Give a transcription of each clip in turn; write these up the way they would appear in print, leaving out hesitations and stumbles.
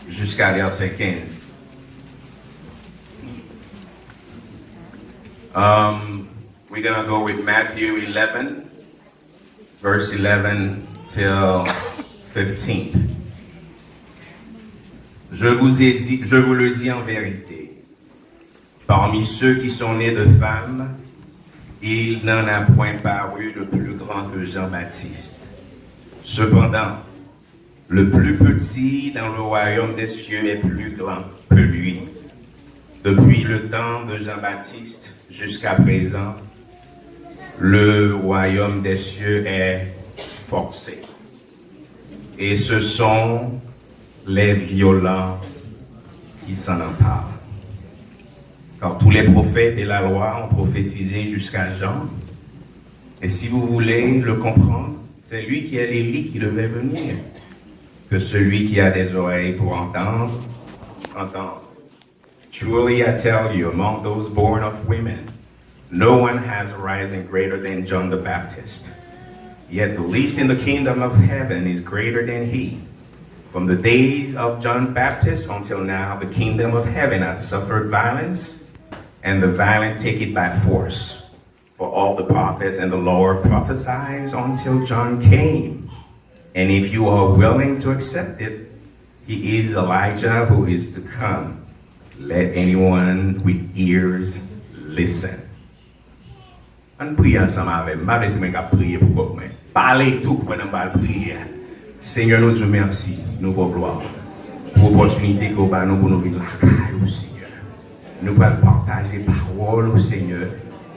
jusqu'à verset 15. We're going to go with Matthew 11, verse 11 till 15. Je vous le dis en vérité, parmi ceux qui sont nés de femmes, il n'en a point paru de plus grand que Jean-Baptiste. Cependant, le plus petit dans le royaume des cieux est plus grand que lui. Depuis le temps de Jean-Baptiste jusqu'à présent, le royaume des cieux est forcé. Et ce sont les violents qui s'en emparent. Car tous les prophètes et la loi ont prophétisé jusqu'à Jean. Et si vous voulez le comprendre, c'est lui qui est l'Élie qui devait venir. Que celui qui a des oreilles pour entendre, entende. Truly I tell you, among those born of women, no one has risen greater than John the Baptist. Yet the least in the kingdom of heaven is greater than he. From the days of John Baptist until now, the kingdom of heaven has suffered violence, and the violent take it by force. For all the prophets and the Lord prophesied until John came. And if you are willing to accept it, he is Elijah who is to come. Let anyone with ears listen. On prie ensemble avec moi. Je vais prier pour moi. Parlez tout pendant que je prie. Seigneur, nous te remercions, nous vous gloire. Pour l'opportunité que vous avez pour nous vivre la caille, Seigneur. Nous allons partager parole au Seigneur.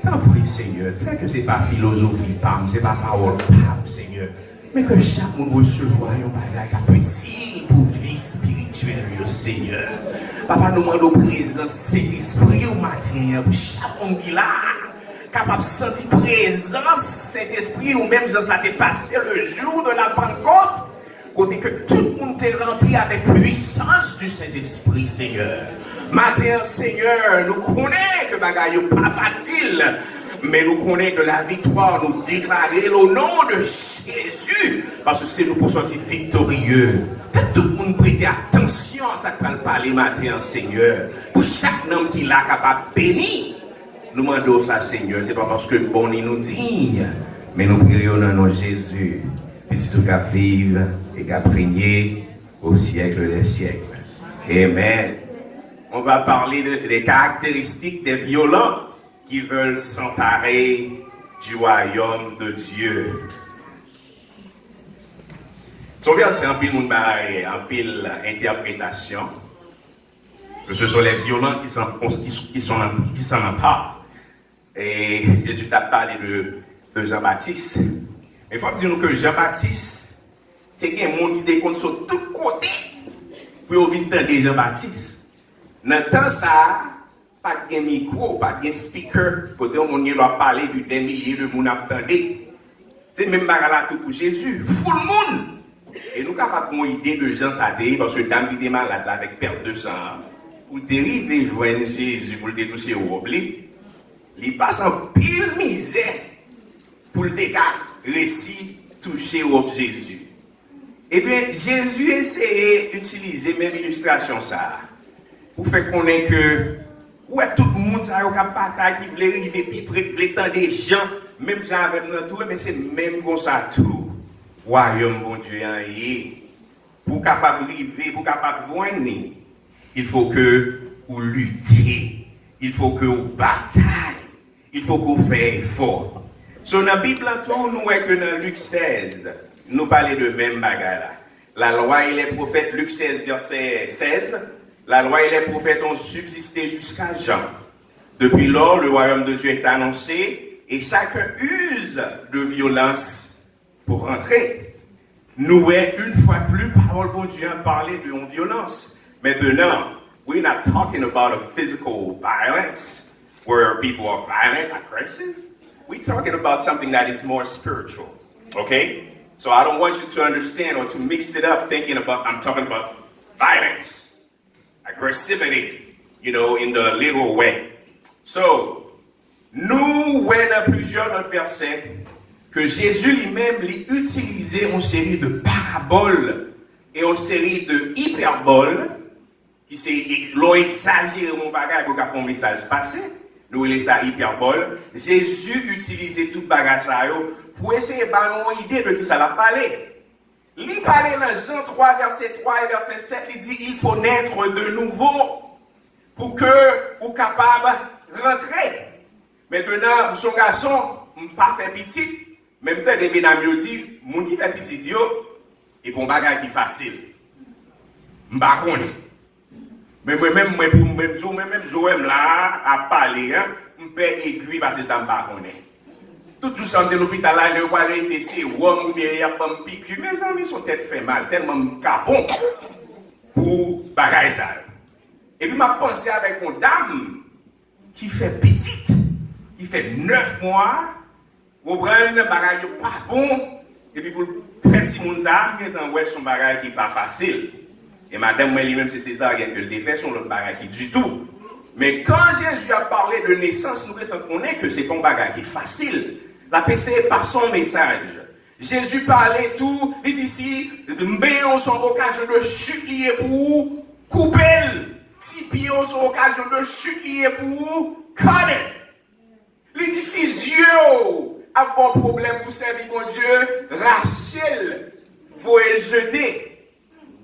T'en prie, Seigneur. Fais que ce n'est pas philosophie, ce n'est pas parole, Seigneur. Mais que chaque monde recevoir un bagage petit pour vie spirituelle, Seigneur. Papa, nous demandons présence, cet esprit au matin, pour chaque monde qui est là, capable de sentir présence, cet esprit, ou même ça t'est passé le jour de la Pentecôte, côté que tout le monde est rempli avec puissance du Saint-Esprit, Seigneur. Matin, Seigneur, nous connaissons que bagage n'est pas facile. Mais nous connaissons que la victoire nous déclarer au nom de Jésus. Parce que c'est nous pour sortir victorieux. Faites tout le monde prêter attention à ce que nous parler matin, Seigneur. Pour chaque homme qui l'a capable de bénir. Nous demandons ça, Seigneur. Ce n'est pas parce que bon il nous digne. Mais nous prions dans nom de Jésus. Et si tout cas vive et qu'à régner au siècle des siècles. Amen. On va parler des caractéristiques des violents qui veulent s'emparer du royaume de Dieu. Son verset en pile interprétation. Ce sont les violents qui s'en emparent. Et j'ai dû parler de Jean-Baptiste. Il faut dire que Jean-Baptiste, c'est un monde qui décompte sur tous côtés pour venir entendre Jean-Baptiste. Dans le temps, ça, pas de micro, pas de speaker, pour dire qu'on doit parler des milliers de monde attendait. C'est même bagarre tout pour Jésus, full monde. Et nous avons une idée de Jean Sadé, parce que dame qui est malade avec perte de sang, pour dériver joindre Jésus, pour le détoucher au oubli, il passe en pile misère pour le récit toucher au Jésus. Eh bien, Jésus essayait d'utiliser même illustration ça, pour faire connaître que ouais, tout le monde ça a bataille qui voulait arriver puis voulait tendre des gens même gens avec nous tout mais c'est même comme ça tout royaume bon Dieu pour capable arriver pour capable joindre il faut que vous luttez il faut que vous bataillez il faut que vous fassiez effort sur la Bible nous voyons que dans Luc 16 nous parlons de même bagarre la loi et les prophètes Luc 16 verset 16. La loi et les prophètes ont subsisté jusqu'à Jean. Depuis lors, le royaume de Dieu est annoncé et chacun use de violence pour rentrer. Nous, une fois de plus, parole de Dieu a parlé de violence. Maintenant, we're not talking about a physical violence where people are violent, aggressive. We're talking about something that is more spiritual. Okay? So I don't want you to understand or to mix it up thinking about, I'm talking about violence. Aggressivity, in the literal way. So, nous voyons dans plusieurs autres versets que Jésus lui-même utilisait une série de paraboles et une série de hyperboles qui c'est l'ont exagéré mon bagage pour faire un message passé. Nous les ça hyperbole. Jésus utilisait tout bagage pour essayer de avoir une idée de qui ça l'a parlé. Il parlait dans Jean 3, verset 3 et verset 7, il dit il faut naître de nouveau pour que vous capable de rentrer. Maintenant, son garçon, pas fait petit, même temps des mesdames dit, mon qui fait petit Dieu, et pour un bagage qui est facile. Je ne sais pas. Mais moi-même, même Joël là, à parler, je peux aiguille parce que ça ne me pas. Tout le sang de l'hôpital là, le roi était si rhum ou bien il n'y a pas de piqûre. Mes amis sont tête fait mal, tellement capon pour bagaille ça. Et puis, je pensé avec une dame qui fait petite, qui fait 9 mois, vous prenez un bagage pas bon, et puis pour faire si mon âme, il y a son bagage qui n'est pas facile. Et madame, moi-même, c'est césarienne que le défait, son autre bagage qui du tout. Mais quand Jésus a parlé de naissance, nous reconnaissons que c'est un bagage qui est facile. La PC par son message. Jésus parlait tout, il dit ici, mais sont occasion de supplier pour couper. Si pions sont occasion de supplier pour cut it. Il dit si Dieu a un problème pour servir mon Dieu, Rachel, vous le jeter.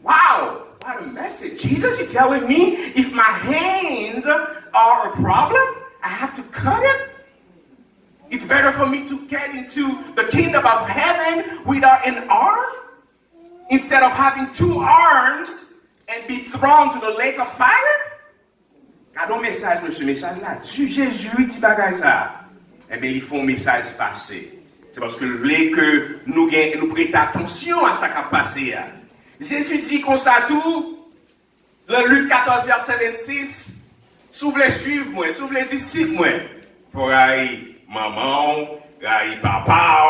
Wow! What a message. Jesus, you're telling me if my hands are a problem, I have to cut it? It's better for me to get into the kingdom of heaven without an arm instead of having 2 arms and be thrown to the lake of fire? Gardons message, monsieur, message là. Jésus, il dit bagay ça. Eh bien, il faut un message passé. C'est parce que je voulais que nous prêtions attention à ça qui a passé. Jésus dit comme ça tout, dans Luc 14, verset 26, si vous voulez suivre moi, si vous voulez disciples moi, pour aller maman, aller papa,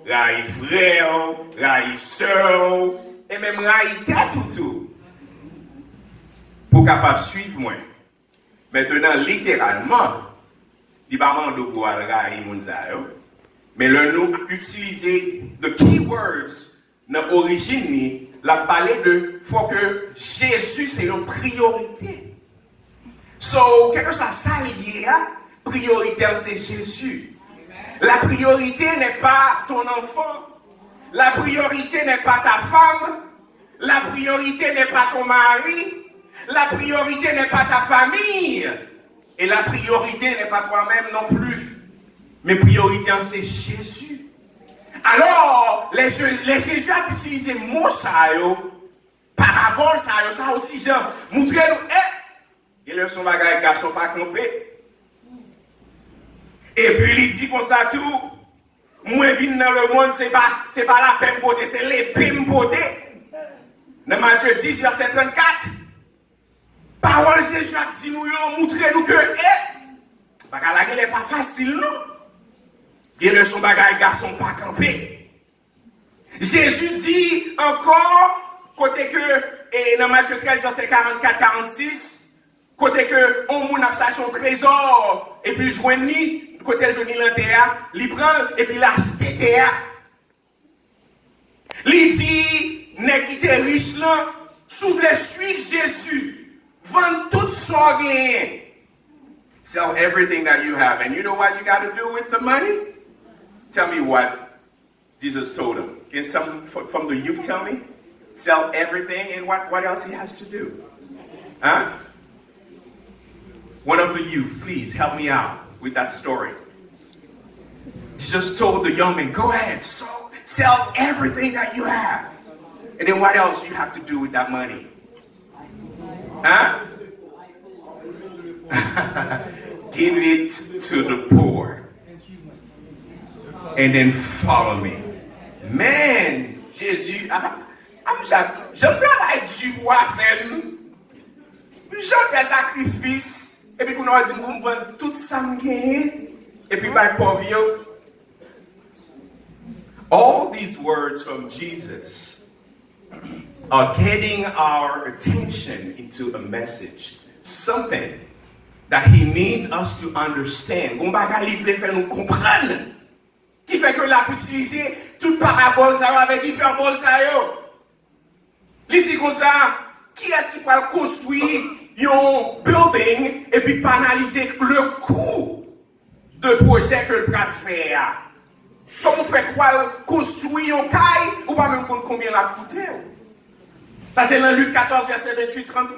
aller frère, aller soeur, et même aller tête tout. Pour capable suivre moi. Maintenant, littéralement, il va pas de quoi aller monzayo, mais le nous utiliser the keywords dans l'origine, la parler de faut que Jésus c'est une priorité. So, quelque chose ça lié à priorité c'est Jésus. La priorité n'est pas ton enfant. La priorité n'est pas ta femme. La priorité n'est pas ton mari. La priorité n'est pas ta famille. Et la priorité n'est pas toi-même non plus. Mais priorité c'est Jésus. Alors, les Jésus a utilisé le mot ça, parabole ça aussi, genre, montrez-nous, et leur son bagage garçon pas compris. Et puis il dit comme ça tout, moi vine dans le monde, c'est pas la peine beauté, c'est l'épée beauté. Dans Matthieu 10, verset 34, parole Jésus a dit nous, montrez-nous que, bagage n'est pas facile, non? Et le son bagage garçon pas campé. Jésus dit encore, côté que, et dans Matthieu 13, verset 44-46, côté que, on moun a son trésor, et puis joigni, côté joigni l'intérieur, il prend, et puis l'acheter terre. Il dit, n'est qui était riche là, sous les suivre Jésus, vendre tout son gain. Sell everything that you have. And you know what you got to do with the money? Tell me what Jesus told him. Can some from the youth tell me? Sell everything, and what else he has to do? Huh? One of the youth, please help me out with that story. Jesus told the young man, go ahead, sell everything that you have. And then what else you have to do with that money? Huh? Give it to the poor. And then follow me. Man, Jésus, j'aime travailler du bois faire. J'aime faire sacrifice. Et puis, on a dit, on va tout ça me gagner. Et puis, by pauvre. All these words from Jesus are getting our attention into a message. Something that he needs us to understand. On va livrer faire nous comprendre. Qui fait que l'a utilisé toute parabole ça avec hyperbole ça yo. L'ici comme ça, qui est-ce qui va construire un building et puis pas analyser le coût de projet que le prat fait. Comme on fait quoi construire un caille ou pas même combien la coûté. Ça c'est dans Luc 14, verset 28-33.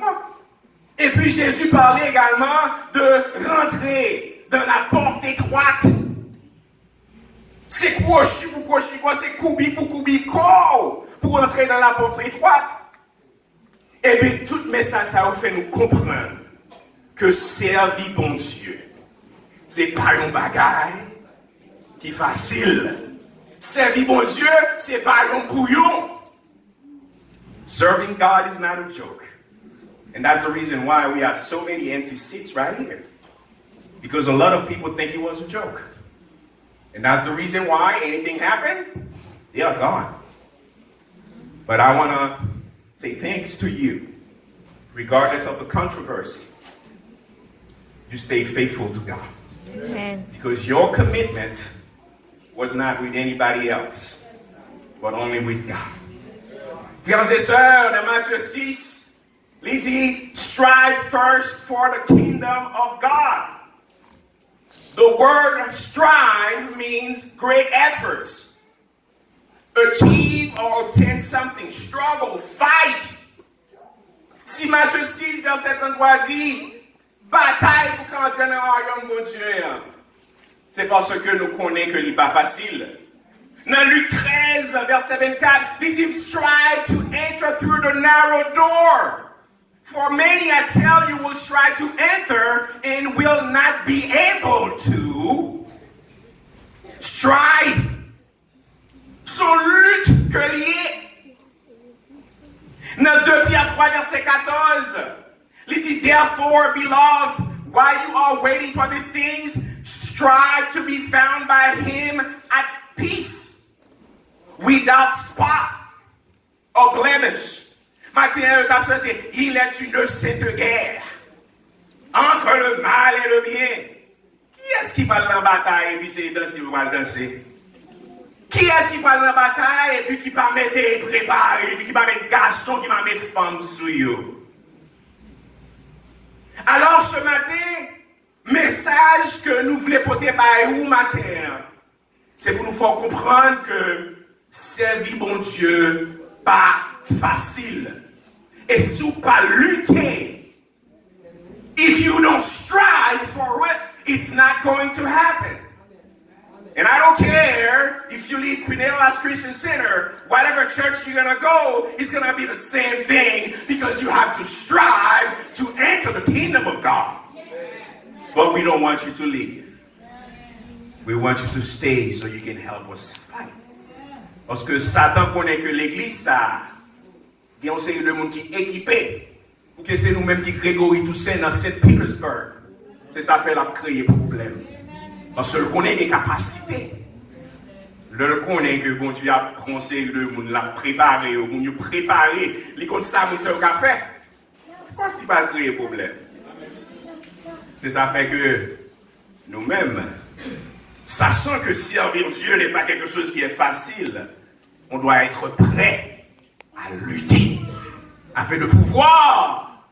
Et puis Jésus parlait également de rentrer dans la porte étroite. C'est crochu pour crochu, c'est coubi pour coubi, pour entrer dans la porte étroite. Et bien tout message ça vous fait nous comprendre que servir bon Dieu, c'est pas un bagaille qui est facile. Servir bon Dieu, c'est pas un bouillon. Serving God is not a joke. And that's the reason why we have so many empty seats right here. Because a lot of people think it was a joke. And that's the reason why anything happened, they are gone. But I want to say thanks to you, regardless of the controversy. You stay faithful to God. Amen. Because your commitment was not with anybody else, but only with God. Frères et sœurs, dans Matthieu 6, il dit, strive first for the kingdom of God. The word strive means great efforts. Achieve or obtain something. Struggle, fight. Si Matthieu 6, verset 33 dit, bataille pour qu'entrer dans le royaume de Dieu, c'est parce que nous connaissons que ce n'est pas facile. Dans Luc 13, verset 24, il dit, strive to enter through the narrow door. For many, I tell you, will try to enter and will not be able to. Strive. Son lutte que lié. Dans 2 Pierre 3, verset 14, il dit, therefore, beloved, while you are waiting for these things, strive to be found by him at peace, without spot or blemish. Matin, il est une sainte guerre entre le mal et le bien. Qui est-ce qui parle dans la bataille et puis c'est danser ou mal danser? Qui est-ce qui parle dans la bataille et puis qui va mettre préparer, et puis qui va mettre garçon, qui va mettre femme sur eux? Alors ce matin, message que nous voulons porter par vous matin, c'est pour nous faire comprendre que servir bon Dieu pas facile. Et si vous pas lutter, if you don't strive for it, it's not going to happen. And I don't care if you lead Pinellas Christian Center, whatever church you're going to go, it's going to be the same thing because you have to strive to enter the kingdom of God. But we don't want you to leave. We want you to stay so you can help us fight. Parce que Satan connaît que l'église, ça, il y a un série de monde qui est équipé. Ou que c'est nous-mêmes qui Grégory Toussaint dans Saint Petersburg. C'est ça qui fait la créer problème. Parce que le connaît des capacités. Le connaît que bon Dieu a conseillé de monde l'a préparé, ou nous préparer, les comptes ça nous au café. Pourquoi est-ce qu'il va créer problème? C'est ça fait que nous-mêmes, sachant que servir Dieu n'est pas quelque chose qui est facile, on doit être prêt à lutter afin de pouvoir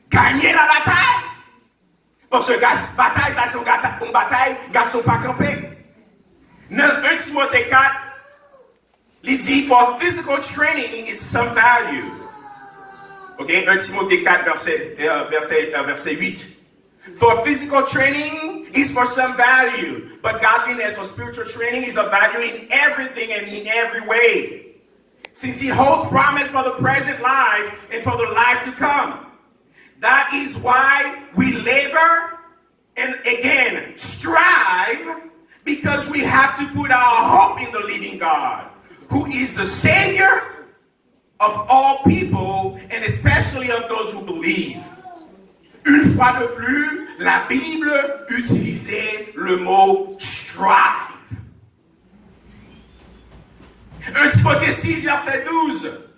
gagner la bataille. Parce que la bataille, ça c'est une bataille, garçon pas campé. Dans 1 Timothée 4, il dit, for physical training is some value. Ok, 1 Timothée 4, verset 8. For physical training is for some value, but godliness or spiritual training is of value in everything and in every way. Since he holds promise for the present life and for the life to come. That is why we labor and again strive, because we have to put our hope in the living God, who is the Savior of all people and especially of those who believe. Une fois de plus, la Bible utilisait le mot strive. 1 Timothée 6, verset 12.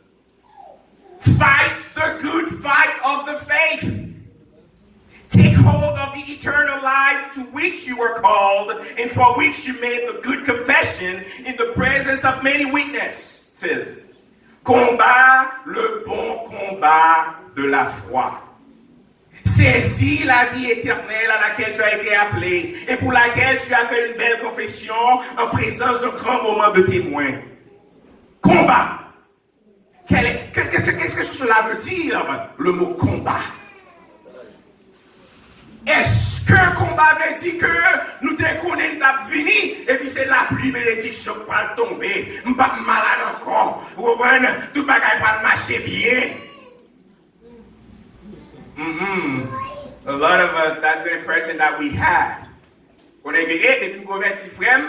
Fight the good fight of the faith. Take hold of the eternal life to which you were called and for which you made the good confession in the presence of many witnesses. It says, combat le bon combat de la foi. Saisis la vie éternelle à laquelle tu as été appelé et pour laquelle tu as fait une belle confession en présence d'un grand moment de témoin. Combat. Qu'est-ce que cela veut dire, le mot combat? Est-ce qu'un combat veut dire que nous découvrons d'ab fini et puis c'est la pluie bénédiction qui va tomber, je ne suis pas malade encore, tout le bagage va marcher bien? A lot of us, that's the impression that we had. On est guéri, depuis que nous convertis frère,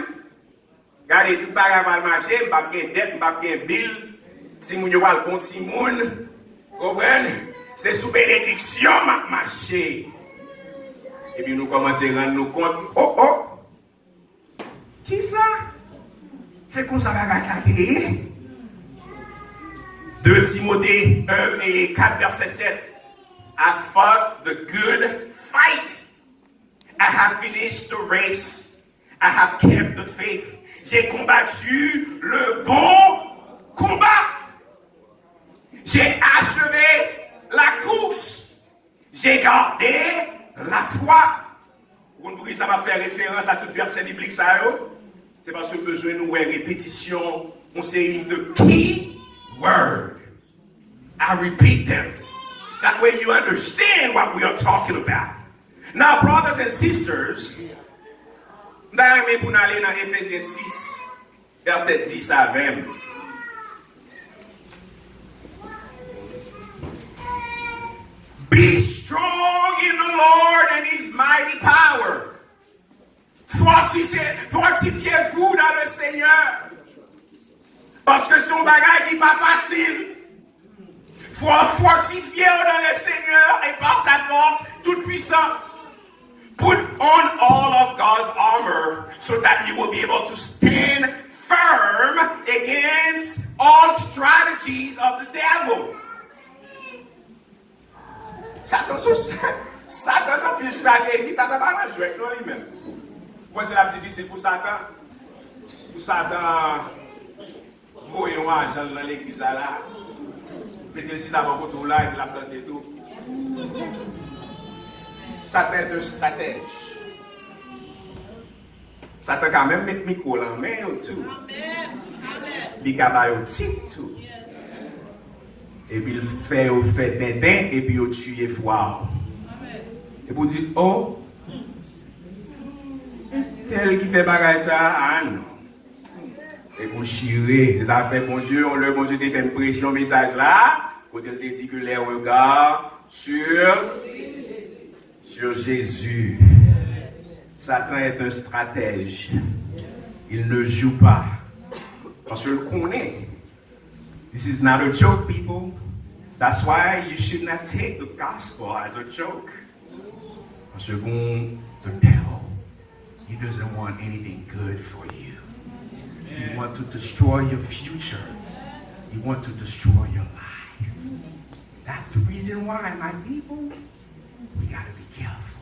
regardez tout le bagage va marcher, je ne vais pas gagner dette, je ne vais pas gagner bill, si nous avons le compte si moun, c'est sous bénédiction qui marché. Et puis nous commençons à rendre nous compte, qui ça? C'est comme ça que ça a été. 2 Timothée 1 et 4, verset 7. I fought the good fight. I have finished the race. I have kept the faith. J'ai combattu le bon combat. J'ai achevé la course. J'ai gardé la foi. Vous comprenez, ça va faire référence à tout verset biblique ça. C'est parce que besoin de nous répétition, on série de key word. I repeat them. That way you understand what we are talking about. Now, brothers and sisters, d'ailleurs, pour aller dans Éphésiens 6, verset 10 à 20. Be strong in the Lord and His mighty power. Fortifiez-vous dans le Seigneur. Parce que c'est un bagage qui n'est pas facile. Il faut fortifier dans le Seigneur et par sa force toute puissante. Put on all of God's armor so that you will be able to stand firm against all strategies of the devil. Satan n'a plus de stratégie, Satan va pas jouer avec lui-même. Moi, c'est la petite c'est pour Satan. Pour Satan, voyons argent dans l'église là. Mettez ici d'abord photo là et puis la place et tout. Satan est un stratège. Satan quand même met le micro là en main tout. Il a un type tout. Et puis il fait au fait dindin et puis il tue foire. Et vous dites, oh, tel qui fait bagage ça, ah non. Et vous chirez, c'est ça fait bon Dieu, bon Dieu te fait une pression message là, quand il te dit que les regards sur Jésus. Satan est un stratège. Il ne joue pas. Parce qu'il connaît. This is not a joke, people. That's why you should not take the gospel as a joke. Parce que the devil, he doesn't want anything good for you. He wants to destroy your future. He wants to destroy your life. That's the reason why, my people, we got to be careful.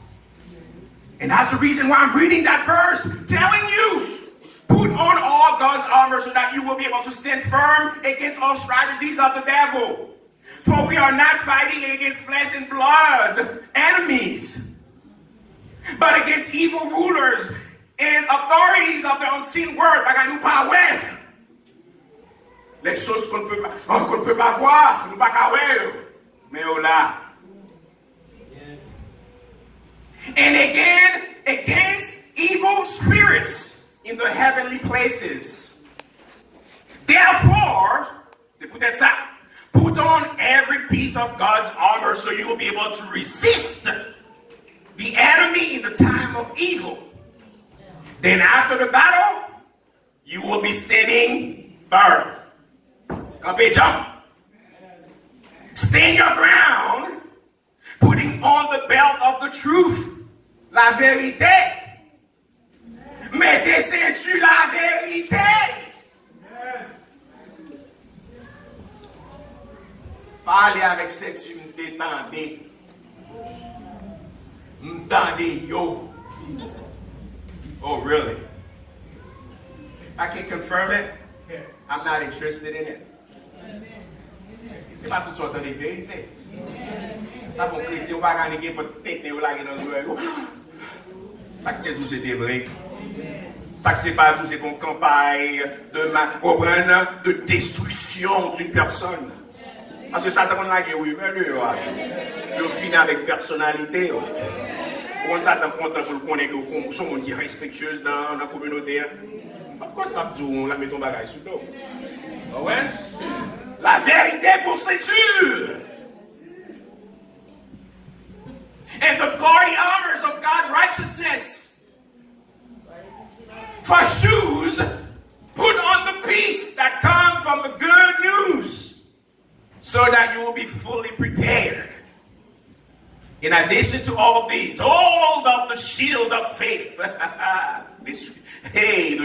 And that's the reason why I'm reading that verse, telling you, put on all God's armor so that you will be able to stand firm against all strategies of the devil. For we are not fighting against flesh and blood enemies, but against evil rulers and authorities of the unseen world. Bagay nou pa wè. Les choses qu'on ne peut pas voir, nous pas wè. Mais oh là. And again, against evil spirits in the heavenly places. Therefore, c'est peut-être ça. Put on every piece of God's armor so you will be able to resist the enemy in the time of evil. Then after the battle, you will be standing firm. Campé, jump. Stand your ground, putting on the belt of the truth. La vérité. Mettez ceinture la vérité. Parlez avec ceinture, m'tendez. M'tendez, yo. Oh, really? I can confirm it. I'm not interested in it. C'est pas toutes sortes de vérités. Ça pour chrétien, on va gagner pour tête ou la dans le ça que tout c'était vrai. Ça que c'est pas tout, c'est qu'on campagne de destruction d'une personne. Parce que ça t'en a guerre, oui, mais le finit avec personnalité. Pour ça t'en content pour le connaître que son monde qui est respectueuse dans la communauté. Pourquoi ça on la met ton bagage sous l'eau? Ouais? La vérité pour séduire. And the body armors of God's righteousness. For shoes, put on the peace that comes from the good news, so that you will be fully prepared. In addition to all these, hold up the shield of faith. De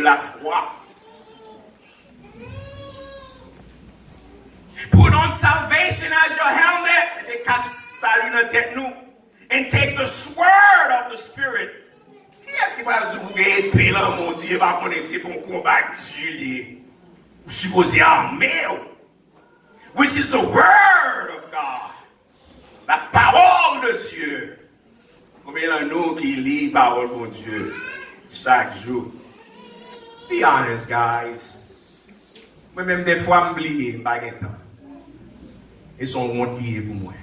la foi. Put on salvation as your helmet. Et salut notre tête nous. And take the sword of the Spirit. Qui est-ce qui va vous épée là, mon Dieu, va connaître pour combattre Dieu? Vous supposez armer, which is the word of God. La parole de Dieu. Combien de nous qui lit la parole de Dieu chaque jour? Be honest, guys. Moi-même, des fois, je m'oublie, je n'ai pas de temps. Et son honte lié pour moi.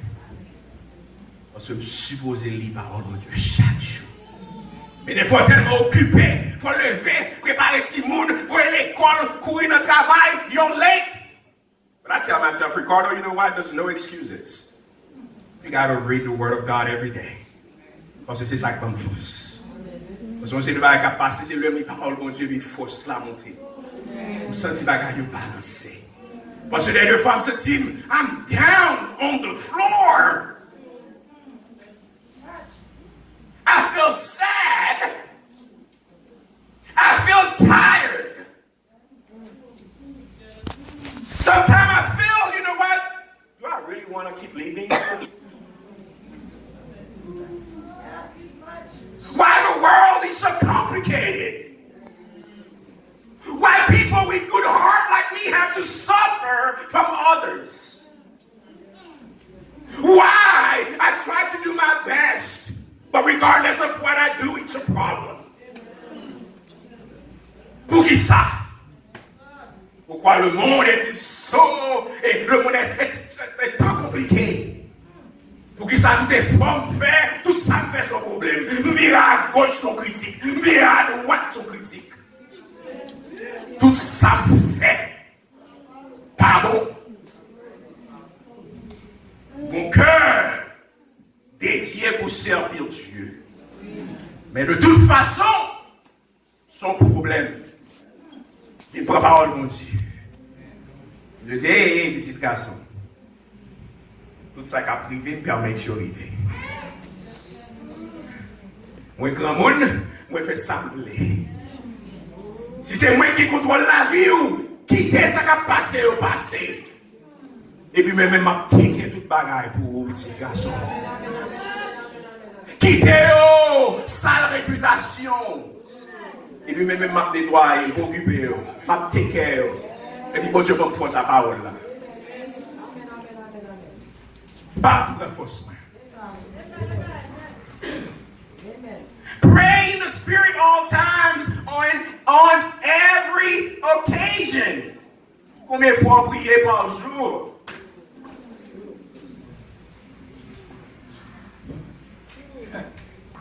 Parce que je suis supposé lire la parole de Dieu chaque jour. Mais des fois, tellement occupé, il faut lever, préparer tout le monde, pour aller à l'école, courir dans le travail, you're late. But I tell myself, Ricardo, you know what? There's no excuses. You got to read the Word of God every day. Parce que c'est ça qui me force. Parce qu'on sait que la capacité, c'est le parole de Dieu, il force la montée. Je sens que je vais balancer. Parce que les deux femmes se disent, I'm down on the floor. I feel sad. I feel tired. Sometimes I feel, you know what? Do I really want to keep living? Why the world is so complicated? Why people with good heart like me have to suffer from others? Why I try to do my best, but regardless of what I do, it's a problem. Pour qui ça? Pourquoi le monde est le monde est tant compliqué? Pour qui ça tout est forme fait, tout ça me fait son problème. Virer à gauche son critique, virer à droite son critique. Tout ça me fait. Pardon. Mon cœur dédié pour servir Dieu. Mais de toute façon, son problème, il prend parole mon Dieu. Je dis, hé, petit garçon, tout ça qui a privé me permet de arriver. Moi, grand monde, moi, je fais ça. Si c'est moi qui contrôle la vie, quittez ça qui a passé au passé. Et puis, même, je vais toute bagaille pour vous, petit garçon. Quittez sale réputation. Et puis, même, je nettoyer, m'occuper, je take care. Et puis, bon Dieu, je faire sa parole là. Pas pour la force. Pray in the Spirit all times, on every occasion. Combien de fois prier par jour?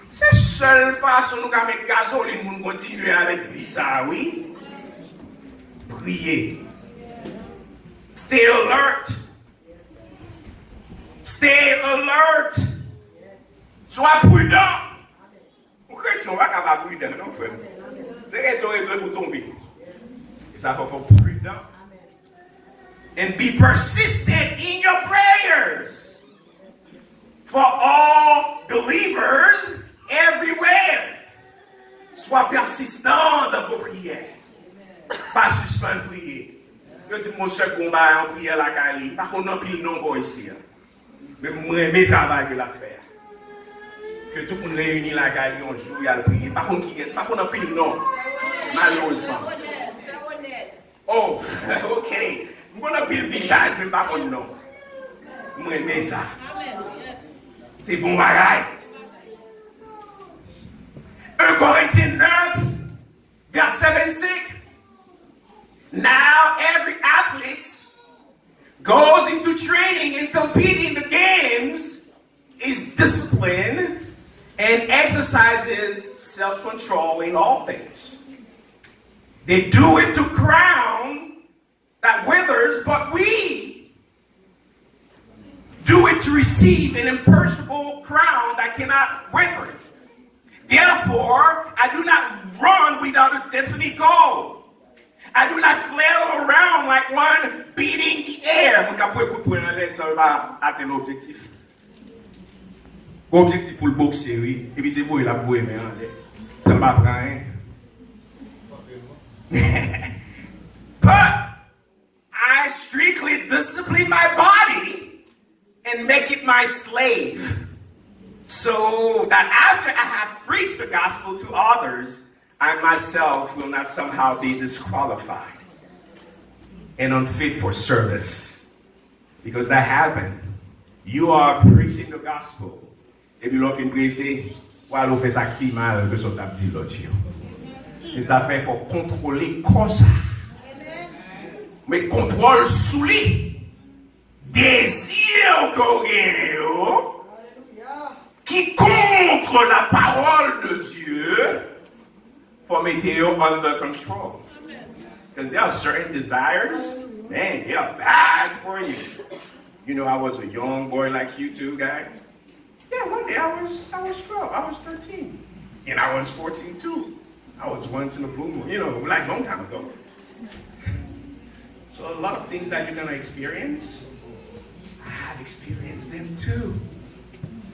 C'est la seule façon nous mettre gasoline pour continuer avec vie, ça, oui. Prier. Stay alert. Stay alert. Sois prudent. Pourquoi ils sont pas capables de prudent, non, frère? C'est que pour tomber. Et ça faut être prudent. And be persistent in your prayers. For all believers everywhere. Sois persistant dans vos prières. Pas suspendre prier. Je dis mon seul combat en prière la Cali. Par contre, non pile non bon ici. Mais moi, mes travail que la faire. Que tout le monde réunit la Cali un jour et à le prier. Par contre, qui est? Par contre, non pile non. Malheureusement. Oh, ok. Moi, non pile visage, mais par contre, non. Moi, aimé ça. C'est bon bagaille. 1 Corinthiens 9, verset 25. Now every athlete goes into training and competing in the games is disciplined and exercises self-control in all things. They do it to crown that withers, but we do it to receive an imperishable crown that cannot wither. Therefore, I do not run without a definite goal. I do not flail around like one beating the air. Mon capoué pour prendre l'essor va atteindre l'objectif. Objectif pour le boxer, oui. Et puis c'est vous, il a voué, mais ça ne va pas prendre. But I strictly discipline my body and make it my slave, so that after I have preached the gospel to others, I myself will not somehow be disqualified and unfit for service. Because that happened. You are preaching the gospel. Et puis l'on fait prêcher, ou l'on fait ça qui mal que son petit l'autre. C'est ça fait pour contrôler comme ça. Mais contrôle sous lui. Désir qu'on gagne, qui contre la parole de Dieu, for Mateo under control. Because there are certain desires, man, they are bad for you. You know, I was a young boy like you two guys. Yeah, one day I was 12, I was 13. And I was 14 too. I was once in a blue moon, you know, like a long time ago. So a lot of things that you're gonna experience, I have experienced them too.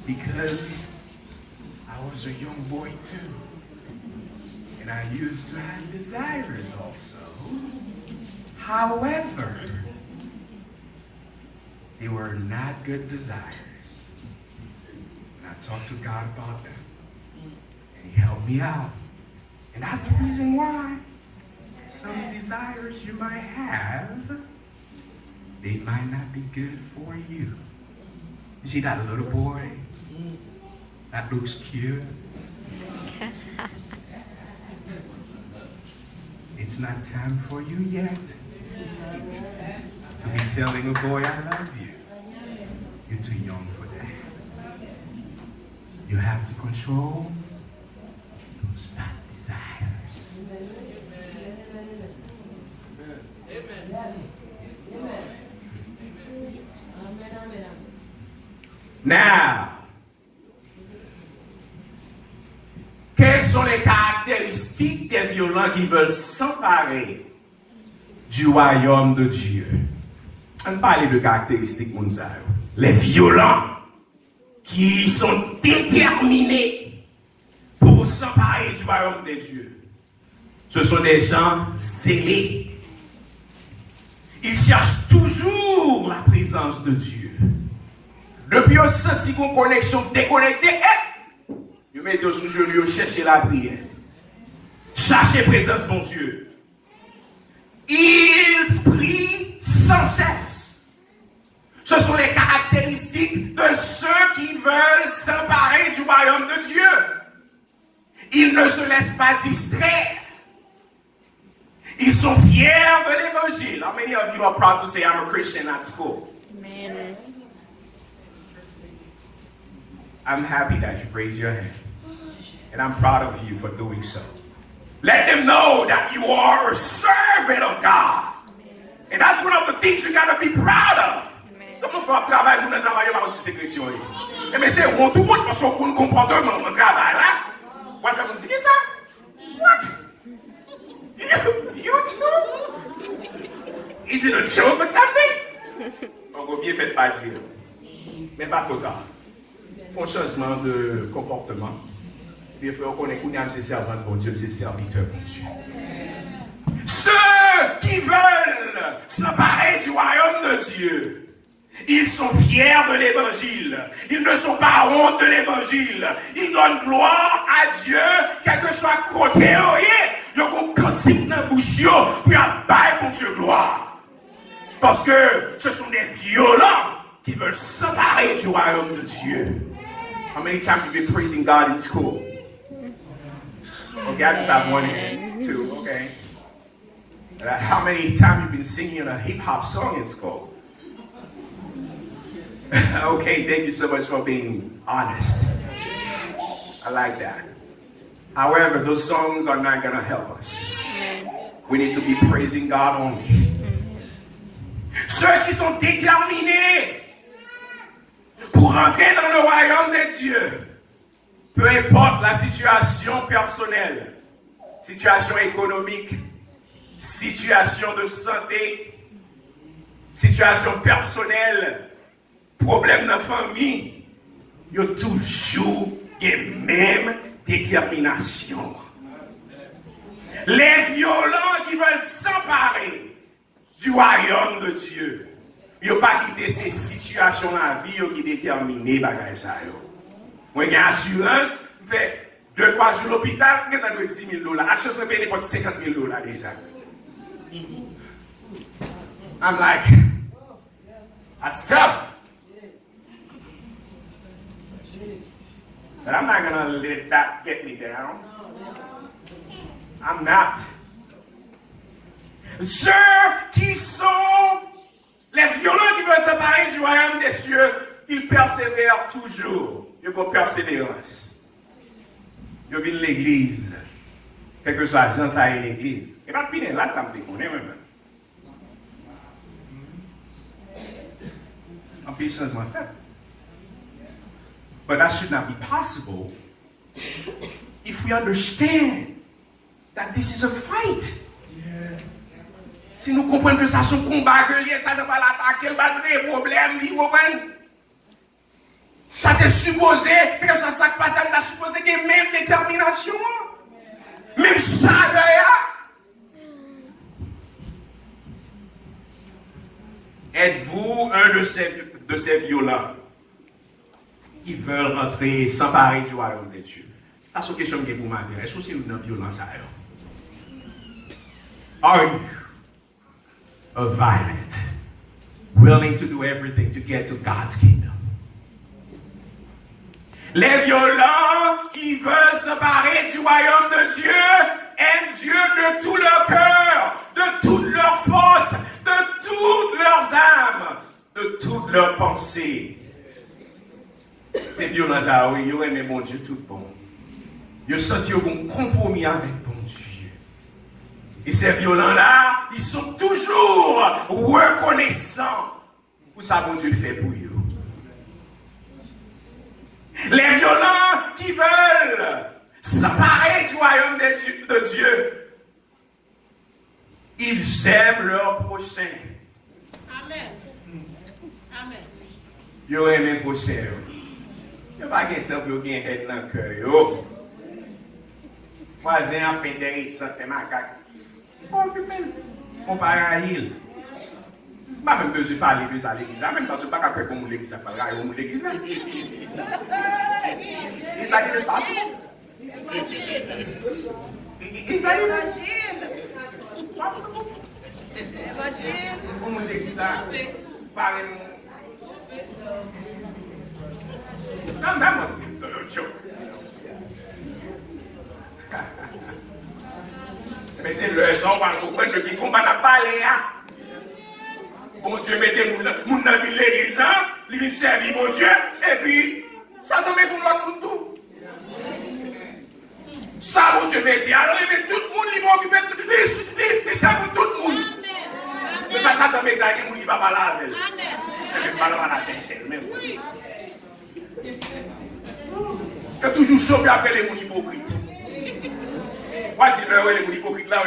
Because I was a young boy too. And I used to have desires also. However, they were not good desires. And I talked to God about them. And He helped me out. And that's the reason why some desires you might have, they might not be good for you. You see that little boy? That looks cute. It's not time for you yet to be telling a boy I love you. You're too young for that. You have to control those bad desires. Now, quelles sont les caractéristiques des violents qui veulent s'emparer du royaume de Dieu? On parle de caractéristiques, Mounsayo. Les violents qui sont déterminés pour s'emparer du royaume de Dieu. Ce sont des gens zélés. Ils cherchent toujours la présence de Dieu. Depuis qu'ils ont senti une connexion déconnectée, ils mettent sous genoux, chercher la prière. Chercher la présence de mon Dieu. Ils prient sans cesse. Ce sont les caractéristiques de ceux qui veulent s'emparer du royaume de Dieu. Ils ne se laissent pas distraire. Ils sont fiers de l'évangile. How many of you are proud to say I'm a Christian at school? Amen. I'm happy that you raised your hand. And I'm proud of you for doing so. Let them know that you are a servant of God. And that's one of the things you got to be proud of. Comment faire un travail, nous ne travaillons pas aussi ces chrétiens. Mais c'est on tout le monde parce qu'on comportement dans le travail là. What fait mon dit ça? What? You too? Is it a joke or something? On va bien faire pas dire. Mais pas trop tard. Font changement de comportement. Bien fait, on connaît qu'on a ses servants pour Dieu, ses serviteurs pour Dieu. Ceux qui veulent s'emparer du royaume de Dieu, ils sont fiers de l'évangile. Ils ne sont pas honte de l'évangile. Ils donnent gloire à Dieu, quel que soit côté. Ils ont cantique dans la bouche pour abattre pour Dieu gloire. Parce que ce sont des violents qui veulent s'emparer du royaume de Dieu. How many times have you been praising God in school? Okay, I just have one and two, okay. How many times have you been singing a hip-hop song in school? Okay, thank you so much for being honest. I like that. However, those songs are not going to help us. We need to be praising God only. Ceux qui sont déterminés pour entrer dans le royaume de Dieu, peu importe la situation personnelle, situation économique, situation de santé, situation personnelle, problème de famille, il y a toujours la même détermination. Les violents qui veulent s'emparer du royaume de Dieu, ils n'ont pas quitté ces situations dans la vie qui déterminent les bagages. Moi, j'ai assurance, je fais 2-3 jours à l'hôpital, je dois 10 000 $. La chose me paye n'importe 50 000 $ déjà. I'm like, that's tough. But I'm not going to let that get me down. I'm not. Ceux qui sont les violents qui veulent séparer du royaume des cieux, ils persévèrent toujours. Ils ont persévérance. Ils viennent l'église. Quel que soit l'agence à l'église. Et pas pire, là, ça me déconne même. En plus, changement fait. But that should not be possible if we understand that this is a fight. Si nous comprenons que ça c'est un combat, que ça ne va pas l'attaquer, pas de problème, ça t'est supposé, que ça qui passe, ça supposé qu'il y ait même détermination, même ça d'ailleurs. Êtes-vous un de ces violents qui veulent rentrer, s'emparer du royaume de Dieu? C'est une question que vous m'avez. Est-ce que c'est une violence à eux? Are you a violent, willing to do everything to get to God's kingdom? Les violents qui veulent s'emparer du royaume de Dieu aiment Dieu de tout leur cœur, de toute leur force, de toutes leurs âmes, de toutes leurs pensées. Ces violents-là, oui, ils aiment mon Dieu tout bon. Ils ont senti un compromis avec bon Dieu. Et ces violents-là, ils sont toujours reconnaissants pour ce que bon Dieu fait pour eux. Les violents qui veulent s'emparer du royaume de Dieu, ils aiment leur prochain. Amen. Amen. Ils aiment leur prochain. Il n'y a pas de temps pour gagner tête dans le cœur. Voisin a fait des santé macaque. On parle à il. Je n'ai même besoin de parler de ça à l'église. Même parce que je ne sais pas comment l'église a parlé à l'église. Et ça qui est passé. Et ça qui est passé. Comment l'église a parlé. No, that must be a joke. Mais c'est le son pour comprendre qui combat n'a pas les bon Dieu mettez mon dans l'église, il vient servir mon Dieu, et puis ça tombe pour l'autre tout. Ça bon Dieu mettez, alors il met tout le monde, il va occuper, il ça pour tout le monde. Mais ça tombe dans le monde, il va pas là avec. C'est pas là la Sainte même. Il y a toujours sauvé après les gens hypocrites. Moi, je dis, les gens hypocrites là,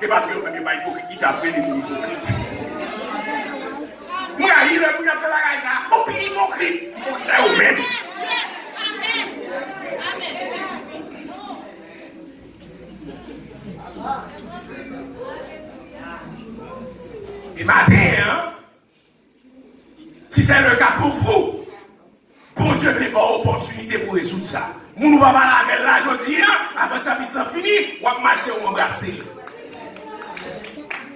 et parce que je ne pas hypocrite, qui appelle les gens hypocrites. Moi, il est pour faire la raison, on est hypocrite. Hypocrite là, au même. Et matin, hein, si c'est le cas pour vous, bon Dieu n'est pas opportunité pour résoudre ça. Nous ne pouvons pas la mettre là, je dis, après ça, c'est fini, on va marcher ou embrasser.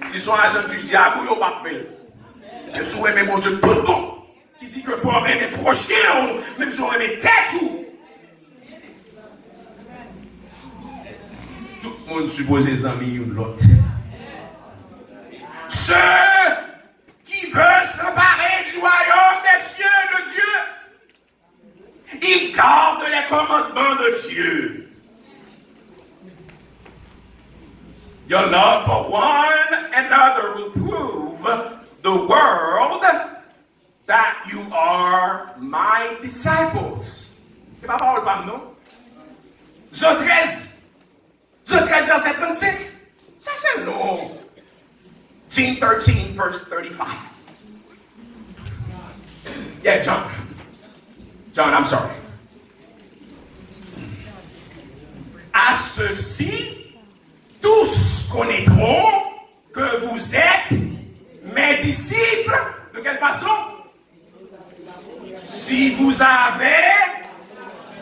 Si son agent du diable, il ne va pas faire. Je suis aimé mon Dieu tout bon, qui dit que faut aimer prochain, même si on aime tête ou, On suppose les amis ou l'autre. Ceux qui veulent s'emparer du royaume des cieux de Dieu, ils gardent les commandements de Dieu. Your love for one another will prove the world that you are my disciples. C'est pas parole par nous. Jean 13, verset 35. Ça c'est le nom. John 13, verse 35. Yeah, John. John, I'm sorry. À ceci, tous connaîtront que vous êtes mes disciples. De quelle façon? Si vous avez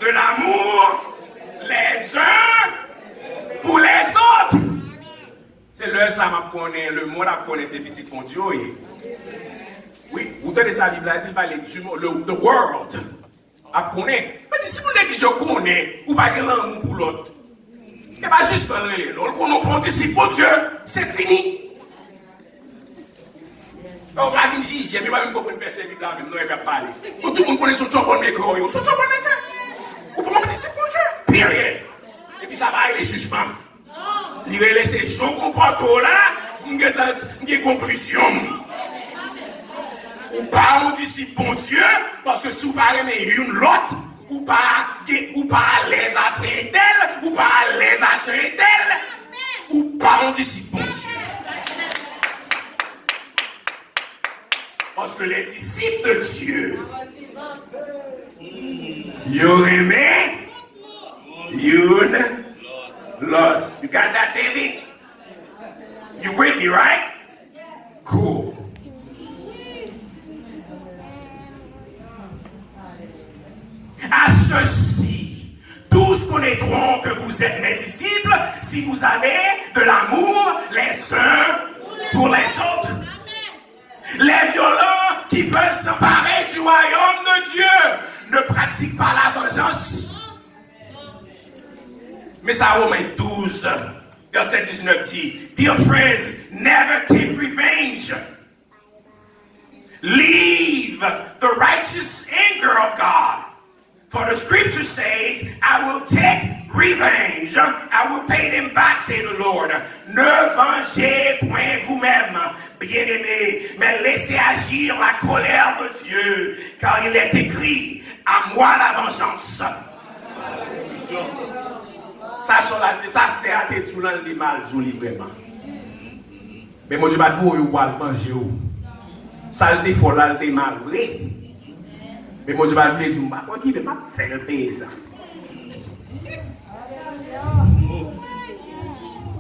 de l'amour les uns pour les autres. C'est le ça m'a connaît, le monde a connaît ces petites fondios. Oui, vous tenez ça, la Bible a dit, the world a connaît. Mais si vous dites que je connais, ou pas que l'amour pour l'autre. Et pas juste pour l'autre, qu'on nous prend disciple pour Dieu, c'est fini. Donc, la Bible dit, j'ai même pas une personne qui là, même non, elle va parler. Tout le monde connaît son job on maker, son job on maker. Ou pour moi, c'est pour Dieu, period. Et puis ça va aller les jugements. Il va laisser son comportement là, il y a une conclusion. Ou pas on disciple bon Dieu, parce que si vous parlez une l'autre, ou pas les affaires d'elle, ou pas les achats d'elle, ou pas on disciple bon Dieu. Parce que les disciples de Dieu, ils aimé une Lord. You got that, David? You with me, right? Cool. À ceci, tous connaîtront que vous êtes mes disciples si vous avez de l'amour les uns pour les autres. Les violents qui veulent s'emparer du royaume de Dieu ne pratiquent pas la vengeance. Mais ça, Romains 12, verset 19 dit, Dear friends, never take revenge. Leave the righteous anger of God. For the scripture says, I will take revenge. I will pay them back, say the Lord. Ne vengez point vous-même, bien-aimés, mais laissez agir la colère de Dieu, car il est écrit, à moi la vengeance. Ça, c'est à tes tout le mal, vraiment. Mais moi, je ne vais pas vous manger. Ça, le défaut là, le mal. Mais moi, je vais vous dire, qui ne va pas faire payer ça.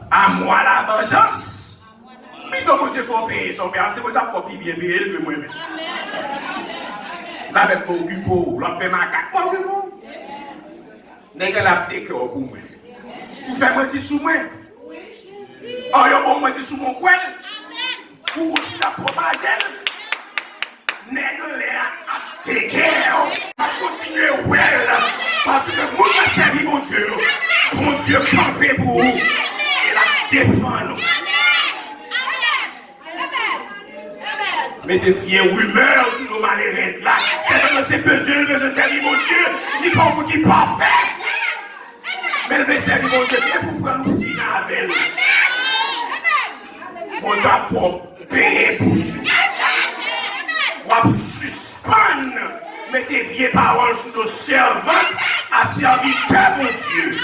À moi la vengeance. Mais comment tu fais payer son père? C'est moi qui fais bien payer que moi-même. Ça fait pas occuper, l'autre fait ma carte. N'est-ce que la décor pour moi? Vous faites un petit sous moi? Oh, il y a un petit sous mon coin? Vous continuez à propager? N'est-ce à take care? À continuer well? Parce que moi, je servi mon Dieu. Mon Dieu campé pour vous. Et la défendre. Mais des vieilles rumeurs sur nos malheureuses là. C'est parce que c'est besoin de se servir mon Dieu. Il pas pour qui parfait. Mais le servir mon Dieu, c'est pour prendre une fille avec elle. Mon Dieu, il faut payer pour ça. On va suspendre. Mettez vieilles paroles sur nos servantes à serviteur mon Dieu.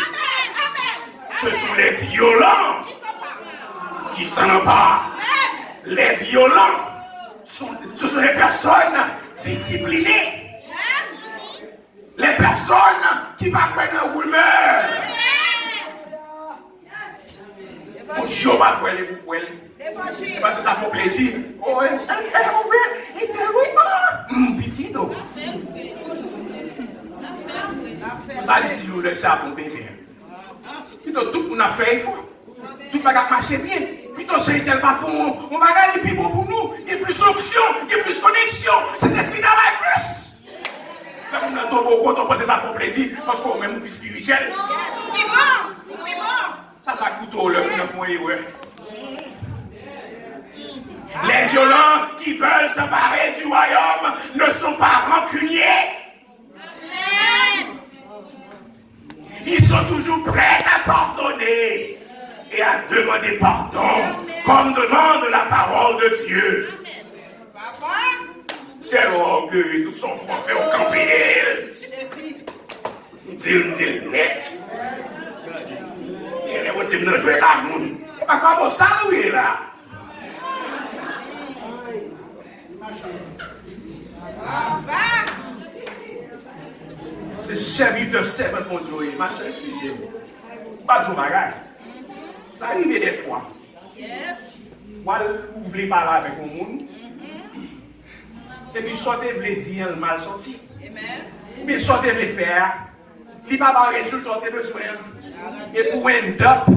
Ce sont les violents qui s'en emparent. Les violents, ce sont les personnes disciplinées. Les personnes qui ne parlent pas de rumeurs. Mon Dieu, on va croire les boucles. Parce que ça fait plaisir. Oh, petit dos. Vous allez dire le savon bébé. Plutôt tout le monde a fait effort. Tout le monde a marché bien. Plutôt c'est tellement fond. On va gagner plus bon pour nous. Il y a plus d'onction, il y a plus de connexion. C'est l'esprit travail plus. On a beaucoup, on pense que ça fait plaisir parce qu'on est même plus spirituel. Ça ça coûte au leur ne font erreur. Les violents qui veulent s'emparer du royaume ne sont pas rancuniers. Ils sont toujours prêts à pardonner et à demander pardon comme demande la parole de Dieu. Quel orgueil, tout son français au campé d'elle. Dit net. Et vous, c'est une jouer la moune. Et pas comme ça, oui, là. C'est serviteur servant pour Dieu. Ma soeur, excusez-moi. Pas de bagage. Ça arrive des fois. Moi, vous voulez parler avec un monde. Et puis, sortez, vous voulez dire le mal sorti. Mais sortez, vous voulez faire. Il n'y a pas de résultat, vous avez besoin. Et pour end up,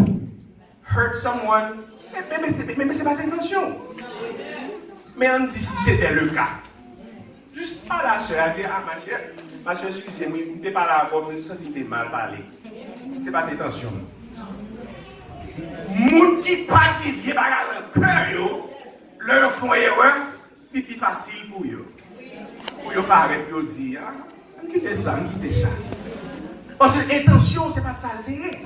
hurt someone. Mais ce n'est pas l'intention. Mais on dit si c'était le cas. Juste à la soeur, à dire, ah ma soeur, excusez-moi, vous n'êtes pas là encore, mais ça c'était mal parlé. Ce n'est pas l'intention. Moun qui pas qui vient par le cœur, leur font erreur, c'est plus facile pour eux. Pour eux paraître, pour eux dire, quittez ça. Parce que l'intention, ce n'est pas de s'altérer.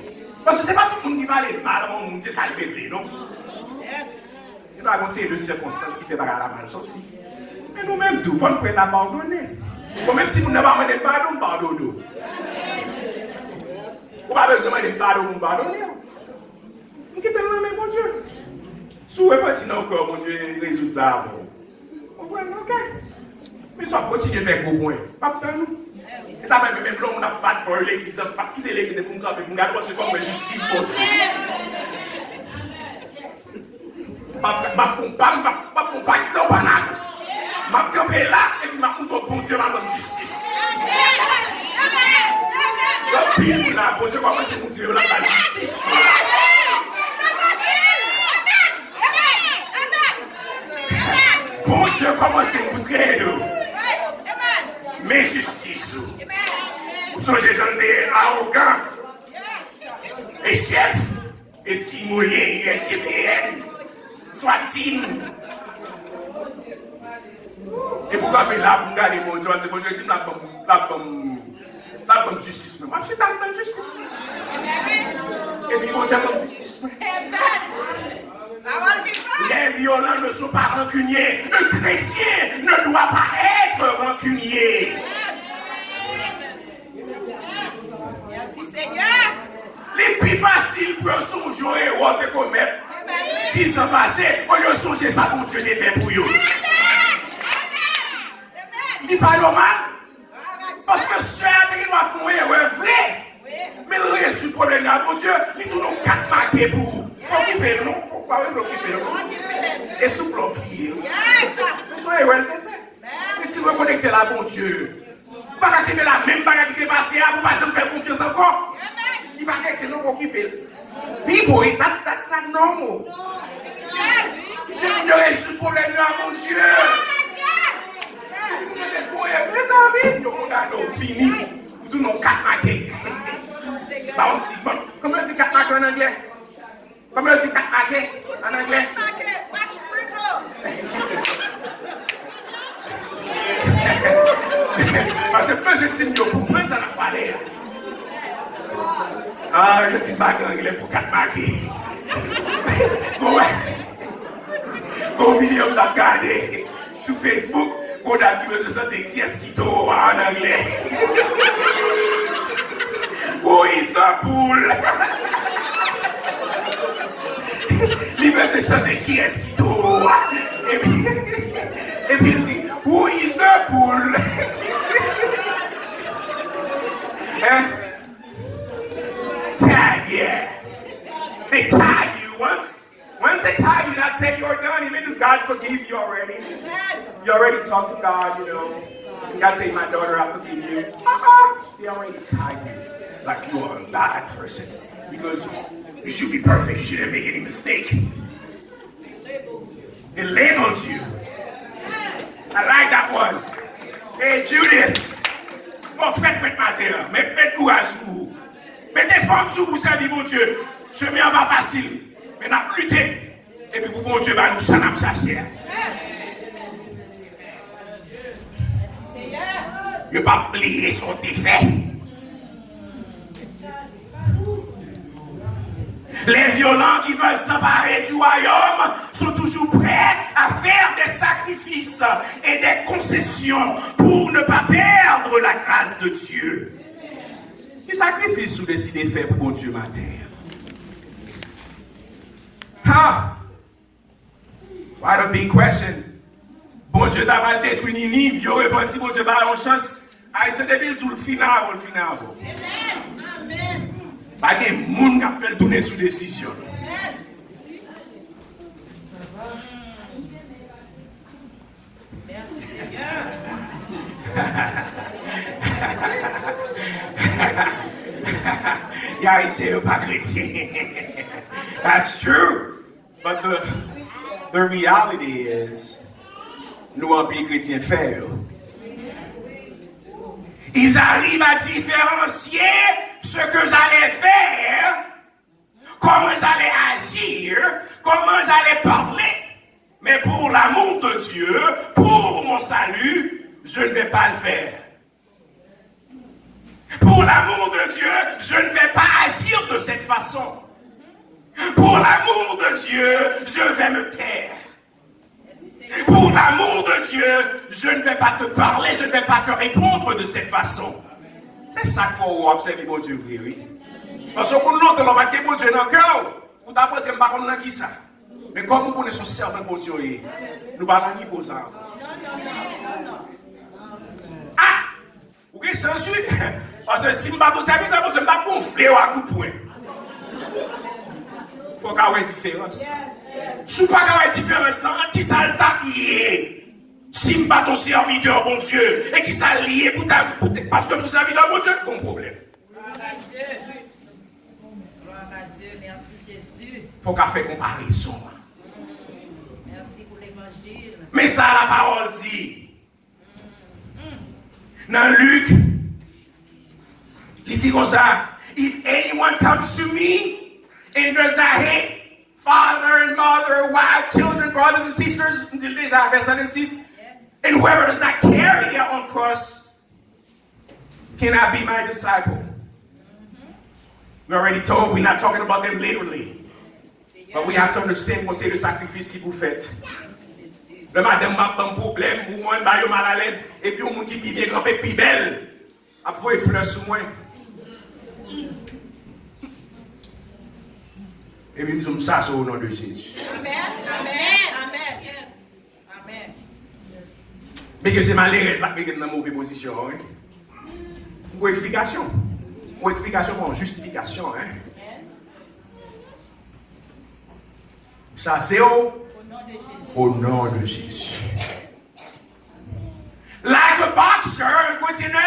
Parce que ce n'est pas tout le monde qui parle mal, on dit s'altérer, non? Il va y avoir une circonstance qui fait par la mal sortie. Mais nous-mêmes, tout, il faut nous prêter à pardonner. Même si vous n'avez pas demandé pardon, pardonnez. Vous n'avez pas besoin de pardon, pardonnez. Vous quittez le même, mon Dieu. Si vous êtes petit encore, mon Dieu, résout ça. Ok. Mais ça continue de faire gros points. Pas de nous. Et ça fait même là, on n'a pas de l'église, on n'a pas quitté l'église pour nous camper, pour nous garder ce comme justice pour Dieu. Pas quitter au banane. Ma camper là et puis ma compte au bon Dieu, ma bonne justice. Donc, puis là, bon Dieu, comment c'est montrer la justice? Bon Dieu, comment c'est montrer mes justices? Vous songez, j'en ai arrogant. Et chef, et simulé, et GPN, soit-il. Et pourquoi me là pour garder mon Dieu? Parce que mon Dieu dit la bonne justice. Moi, je suis dans la bonne justice. Et puis mon Dieu, la bonne justice. Les violents ne sont pas rancuniers. Un chrétien ne doit pas être rancunier. Merci Seigneur. Les plus faciles pour songer et autres commettre 6 ans passés, on y a songé ça pour Dieu les fait pour eux. Il parle mal. Parce que ceux qui doivent faire une erreur vraie, mais le reste du problème là, mon Dieu, il tourne 4 marqués pour occuper nous. Pourquoi vous occupez nous? Et sous profil. Mais son erreur est faite. Mais si vous reconnectez là, mon Dieu, vous ne pouvez pas la même bagarre qui est passée, vous ne pouvez pas faire confiance encore. Il va être nous occuper. People, that's not normal. Il reste du problème là, mon Dieu. Mes amis, nous avons fini. Nous avons 4 marqués. Comment on dit 4 marqués en anglais? Comment on dit 4 marqués en anglais? Parce que moi je dis que pour moi ça n'a pas l'air. Ah, je dis bague en anglais pour 4 marqués. Bon vidéo que tu as regardé sur Facebook. On a dit que c'est qui est-ce qui t'a en anglais? Who is the bull? L'image c'est qui est-ce qui t'a? Et puis il dit, who is the bull? Hein? Tag, yeah. They tag you once. Once they tag you, not say you're done. Even if God forgive you already. You already talked to God, you know. God say, my daughter, I forgive you. They already tag you like you are a bad person. Because you should be perfect. You shouldn't make any mistake. It labels you. I like that one. Hey, Judith. Mon frère, faites matin. Mettez courage sur vous. Mettez forme sur vous, servir mon Dieu. chemin pas facile, mais n'a lutté. Et puis pour bon Dieu, nous ça n'a pas cherché. Ne pas oublier son défait. Les violents qui veulent s'emparer du royaume sont toujours prêts à faire des sacrifices et des concessions pour ne pas perdre la grâce de Dieu. Quels sacrifices vous décidez de faire pour bon Dieu matin? Ah! What a big question. Bon Dieu t'a mal détruit Ninive, il aurait pas dit bon Dieu pas une chance. Ah, c'est débile tout le final. Amen. Amen. Pas de monde qui a fait le tourner sous décision. Merci Seigneur. Yeah, c'est pas chrétien. That's true. But the reality is, nous en pays chrétien faire. Ils arrivent à différencier ce que j'allais faire, comment j'allais agir, comment j'allais parler. Mais pour l'amour de Dieu, pour mon salut, je ne vais pas le faire. Pour l'amour de Dieu, je ne vais pas agir de cette façon. Pour l'amour de Dieu, je vais me taire. Pour l'amour de Dieu, je ne vais pas te parler, je ne vais pas te répondre de cette façon. C'est ça qu'il faut observer, mon Dieu, oui. Parce que pour nous, on va dire, mon Dieu, dans le cœur, vous t'apprendre que nous ne qui ça. Mais comme nous connaissons servant, mon Dieu, nous ne parlons pas niveau ça. Ah! Vous voyez, c'est ensuite. Parce que si nous ne parlons pas de serviteur, mon Dieu, nous ne pas gonfler à coup de poing. Il faut qu'il y ait une différence. Si vous n'avez pas de différence, qui ça le tape? Si je ne pas ton serviteur, bon Dieu, et qui ça lié pour ta. Parce que ton serviteur, bon Dieu, c'est un problème. Gloire à Dieu. Gloire à Dieu. Merci Jésus. Il faut qu'on fasse comparaison. Merci pour l'évangile. Mais ça, la parole dit. Dans Luc, il dit comme ça: If anyone comes to me and does not hate father and mother, wife, children, brothers and sisters, until déjà verset 26, and whoever does not carry their own cross cannot be my disciple. We already told, we're not talking about them literally. But we have to understand what c'est le sacrifice que vous faites. Le madame m'a un problème, ou moi, je suis mal à l'aise, et puis, on qui est bien grand et plus belle. Après, il fleur sur moi. Et puis, nous sommes ça au nom de Jésus. Amen. Amen. Amen. Yes. Amen. Mais que c'est malheureux là qui est dans une mauvaise position. Hein? Pour explication. Pour explication, pour justification. Hein? Ça, c'est au nom de Jésus. Like a boxer, Corinthians 9,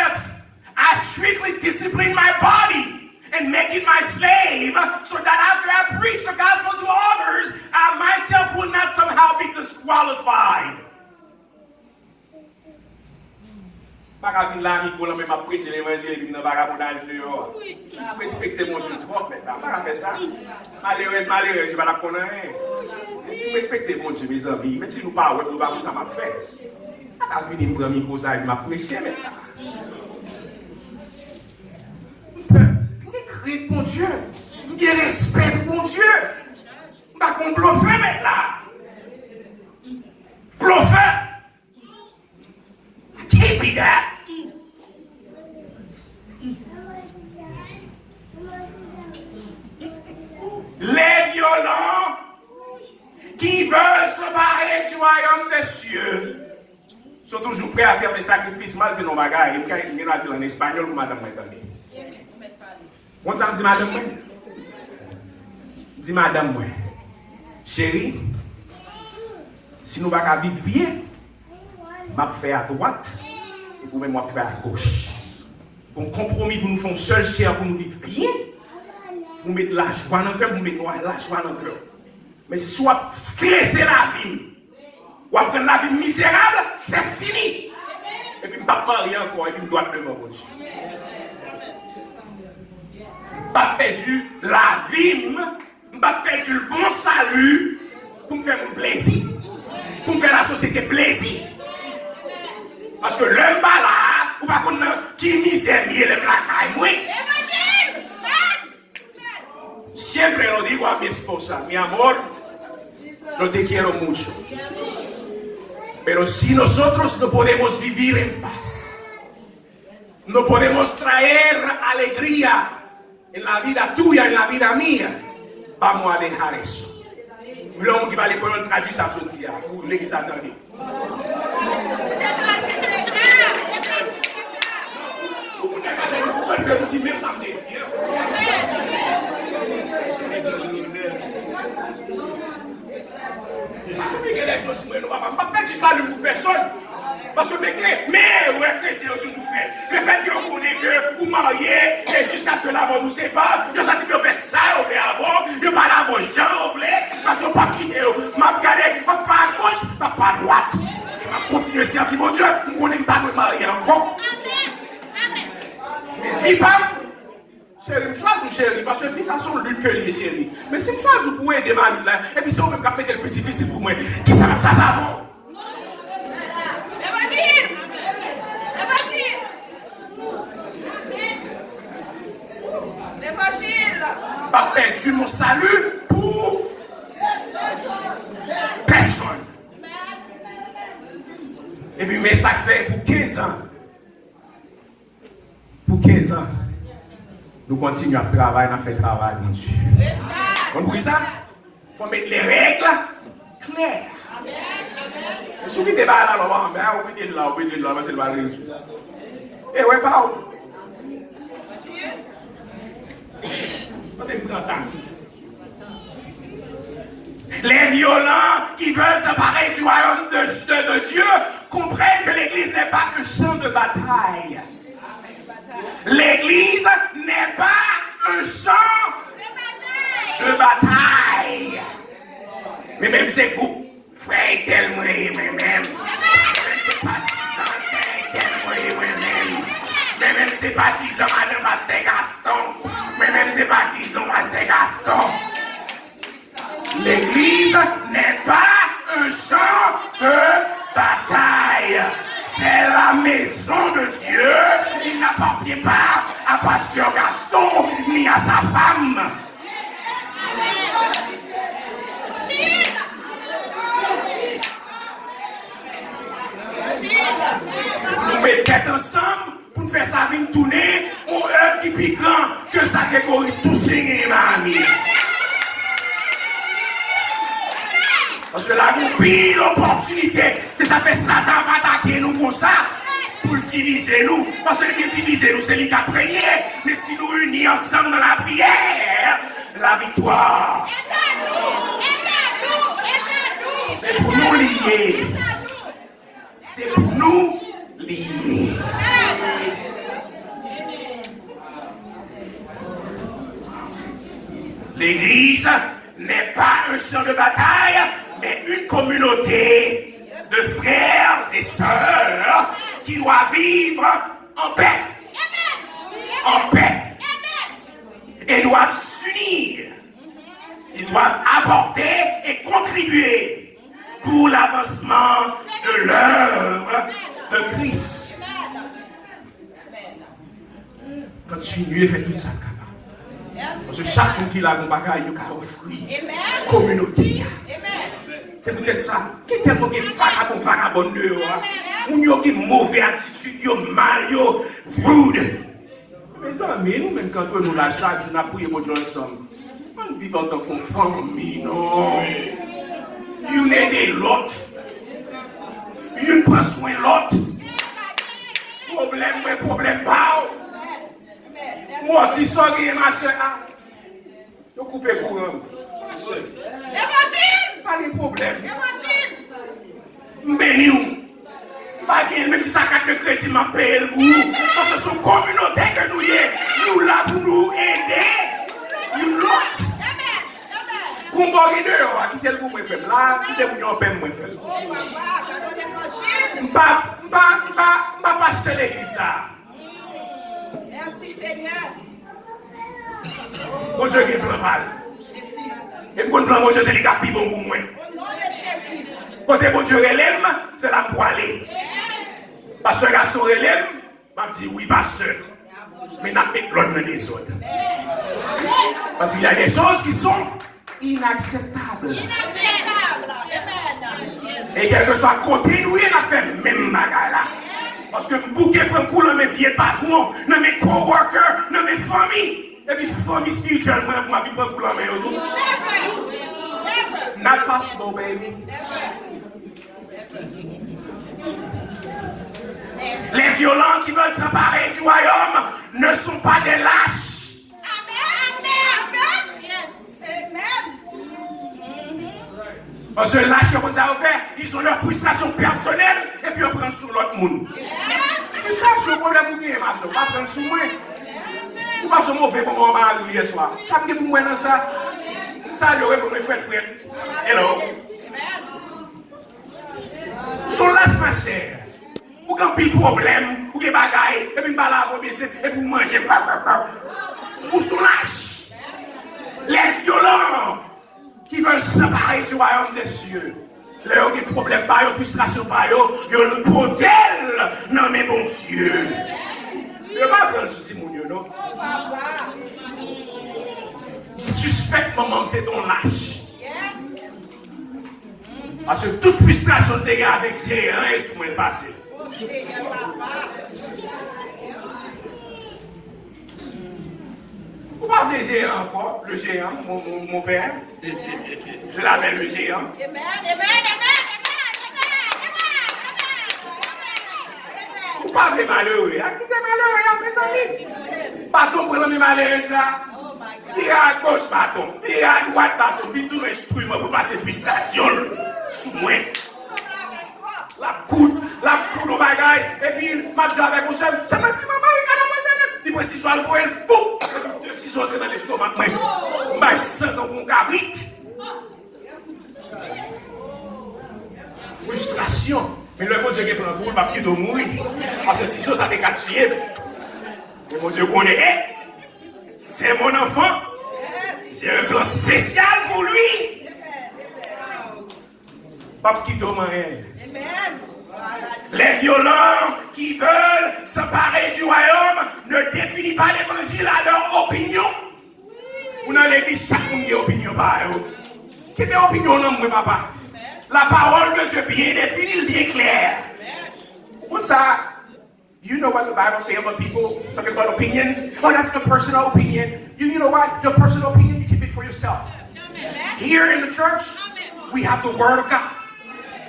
I strictly discipline my body and make it my slave, so that after I preach the gospel to others, I myself will not somehow be disqualified. Pas là, Nico, là, même après, c'est l'évangile, et puis dans le vagabondage dehors. Respectez mon Dieu trop, maintenant. Pas faire ça. Malheureuse, je vais la connaître. Si vous respectez mon Dieu, mes amis, même si nous parlons, nous parlons, ça m'a fait. Pas venir nous prendre Nico, ça, il m'a prêché maintenant. Crainte pour Dieu, j'ai respect pour mon Dieu. Je ne vais pas bluffer maintenant. Bluffer. I can't be that. Les violents qui veulent se barrer du royaume des cieux sont toujours prêts à faire des sacrifices mal, c'est nos bagages. Il va dire en espagnol pour madame m'entendez. On ça me dit madame moi. Dis madame moi. Chérie, si nous ne pouvons pas vivre bien, je vais faire à droite et pour moi faire à gauche. Bon compromis pour nous faire seul cher pour nous vivre bien. Pour mettre la joie dans le cœur, pour mettre la joie dans le cœur. Mais si soit stresser la vie, ou après la vie misérable, c'est fini. Et puis je ne vais pas marier encore, et puis je dois devant mon Dieu. pas perdu la vie, pas perdu le bon salut pour me faire mon plaisir, pour me faire la société plaisir. Parce que l'homme pas là, ou pas qu'on qui misère mieux le placaille, moi. Siempre lo digo a mi esposa, mi amor, yo te quiero mucho. Pero si nosotros no podemos vivir en paz, no podemos traer alegría en la vida tuya, en la vida mía, vamos a dejar eso. L'homme qui va aller pour traduire ça aujourd'hui, pour l'église attendue. Pas du salut pour personne. Parce que mes chrétiens ont toujours fait. Le fait qu'on connaît que vous mariez, et jusqu'à ce que la mort nous sépare, je sais que vous faites ça, vous faites avant, vous parlez avant, j'en voulais, parce que vous ne pas quitter, m'a regardé, m'a pas à gauche, m'a pas à droite. Et m'a continué à servir mon Dieu, vous ne connaissez pas de marier encore. Mais vis pas. Chérie, je choisis chérie, parce que fils, ça sont lutte que les chérie. Mais si je choisis pour aider ma vie là, et puis si on me cap mettre le plus difficile pour moi, qui ça va ça va? L'évangile! L'évangile! L'évangile! Pas perdu mon salut pour personne. Et puis, mais ça fait pour 15 ans. Pour 15 ans. Nous continuons à travailler, on fait travail, mon Dieu. Vous comprenez ça? Il faut mettre les règles claires. Et si vous dites, là, on peut dire là, c'est le balai. Et ouais, pas où? Les violents qui veulent séparer du royaume de Dieu comprennent que l'Église n'est pas un champ de bataille. L'Église n'est pas un champ de bataille. Mais même c'est vous, frère tel moi, même c'est partisan, c'est tel moi-même. Mais même c'est partisan, madame Pasteur Gaston. Mais même c'est partisan, Pasteur Gaston. L'Église n'est pas un champ de bataille. C'est la maison de Dieu. Il n'appartient pas à Pasteur Gaston ni à sa femme. Nous mettons tête ensemble pour nous faire ça venir tourner. On œuvre qui pique grand que ça catégorie tout signé, ma amie. Parce que là, nous pile l'opportunité. C'est ça fait Satan va attaquer nous comme ça pour diviser nous. Parce que le diviser nous, c'est lui qui a prégné. Mais si nous unis ensemble dans la prière, la victoire. C'est pour nous lier. C'est pour nous lier. L'Église n'est pas un champ de bataille, mais une communauté de frères et sœurs qui doivent vivre en paix. En paix. Et doivent s'unir. Ils doivent apporter et contribuer pour l'avancement de l'œuvre de Christ. Continuez, faites tout ça. Parce que chaque monde qui a un bagage, il a offrir communauté. C'est peut-être ça. Qui est tellement vagabond dehors. Ou qui mauvaise attitude, mal, rude. Mes amis, nous-mêmes, quand nous la chaque jour, nous appuyons pour Dieu ensemble. On vit en tant que famille, non. Une aide l'autre. Une prend soin de l'autre. Problème pas. Moi qui sors et ma soeur, je coupe le courant. Pas de problème. Béni. Pas de même si ça carte de crédit m'a payé le bout. Parce que c'est une communauté que nous sommes. Nous là pour nous aider. Une autre. Pour me aider, quitter le bout, moi faire là, quitter le bout, moi faire. Pas pasteur l'église ça. Merci Seigneur. Bon Dieu qui est plan mal. Et mon plan, bon Dieu, c'est les gars qui bon pour moi. Quand bon Dieu relève, c'est là pour aller. Pasteur garçon relève, je dis oui, pasteur. Mais n'a pas l'autre dans les autres. Parce qu'il y a des choses qui sont inacceptables. Et quel que soit côté, nous, il a fait même bagarre là. Parce que bouquet prend coup dans mes vieux patrons, dans mes coworkers, dans mes familles. Et puis, famille spirituelle, moi, ma vie prend coup dans mes autres. Not possible, baby. Les violents qui veulent s'emparer du royaume ne sont pas des lâches. Parce que lâches, comme ça va faire, ils ont leur frustration personnelle et puis ils prennent sur l'autre monde. Frustration, problème pour qui, ma soeur? Pas prendre sur moi. Ou pas sur mauvais pour moi, hier soir. Ça me dit pour moi dans ça. Ça, il y aurait pour mes frères. Hello. Son lâche, ma chère. Ou quand il y a un problème, ou qu'il y a des bagailles, et puis il y a et puis vous mangez. Ou son lâche. Les violents qui veulent séparer du royaume des cieux. Là, il y a des problèmes, il y a des frustrations, il y a le modèle dans mes bons dieux. Je ne vais pas prendre ce petit mot, non? Suspecte, maman, c'est ton lâche. Parce que toute frustration de dégâts avec géant est sous moi le passé. Vous parlez de géant encore, le géant, mon père. Je l'appelle le géant. Vous parlez malheureux. Qui est malheureux, mes amis? Bâton pour le malheureux, ça. Il y a à gauche bâton, il y a à droite bâton, puis tout instrument pour passer frustration sous moi. La coude au bagaille, et puis ma joie avec mon seul. Ça m'a dit, maman, il y a la il m'a dit, si je vais le voir, boum, si je rentre dans l'estomac, je sens dans mon cabrit. Frustration. Mais le bon Dieu qui prend un boule, ma petite mourir. Parce que si ça fait 4 chiens. Le bon Dieu connaît. C'est mon enfant. J'ai un plan spécial pour lui. Pas petit homme. Les violents qui veulent s'emparer du royaume ne définissent pas l'évangile à leur opinion. Ou dans l'église, chaque monde a une opinion par eux. Quelle est l'opinion, non, mon papa? La parole de Dieu bien définie, bien claire. What's that? Do you know what the Bible says about people talking about opinions? Oh, that's the personal opinion. You know what? Your personal opinion, you keep it for yourself. Here in the church, we have the Word of God.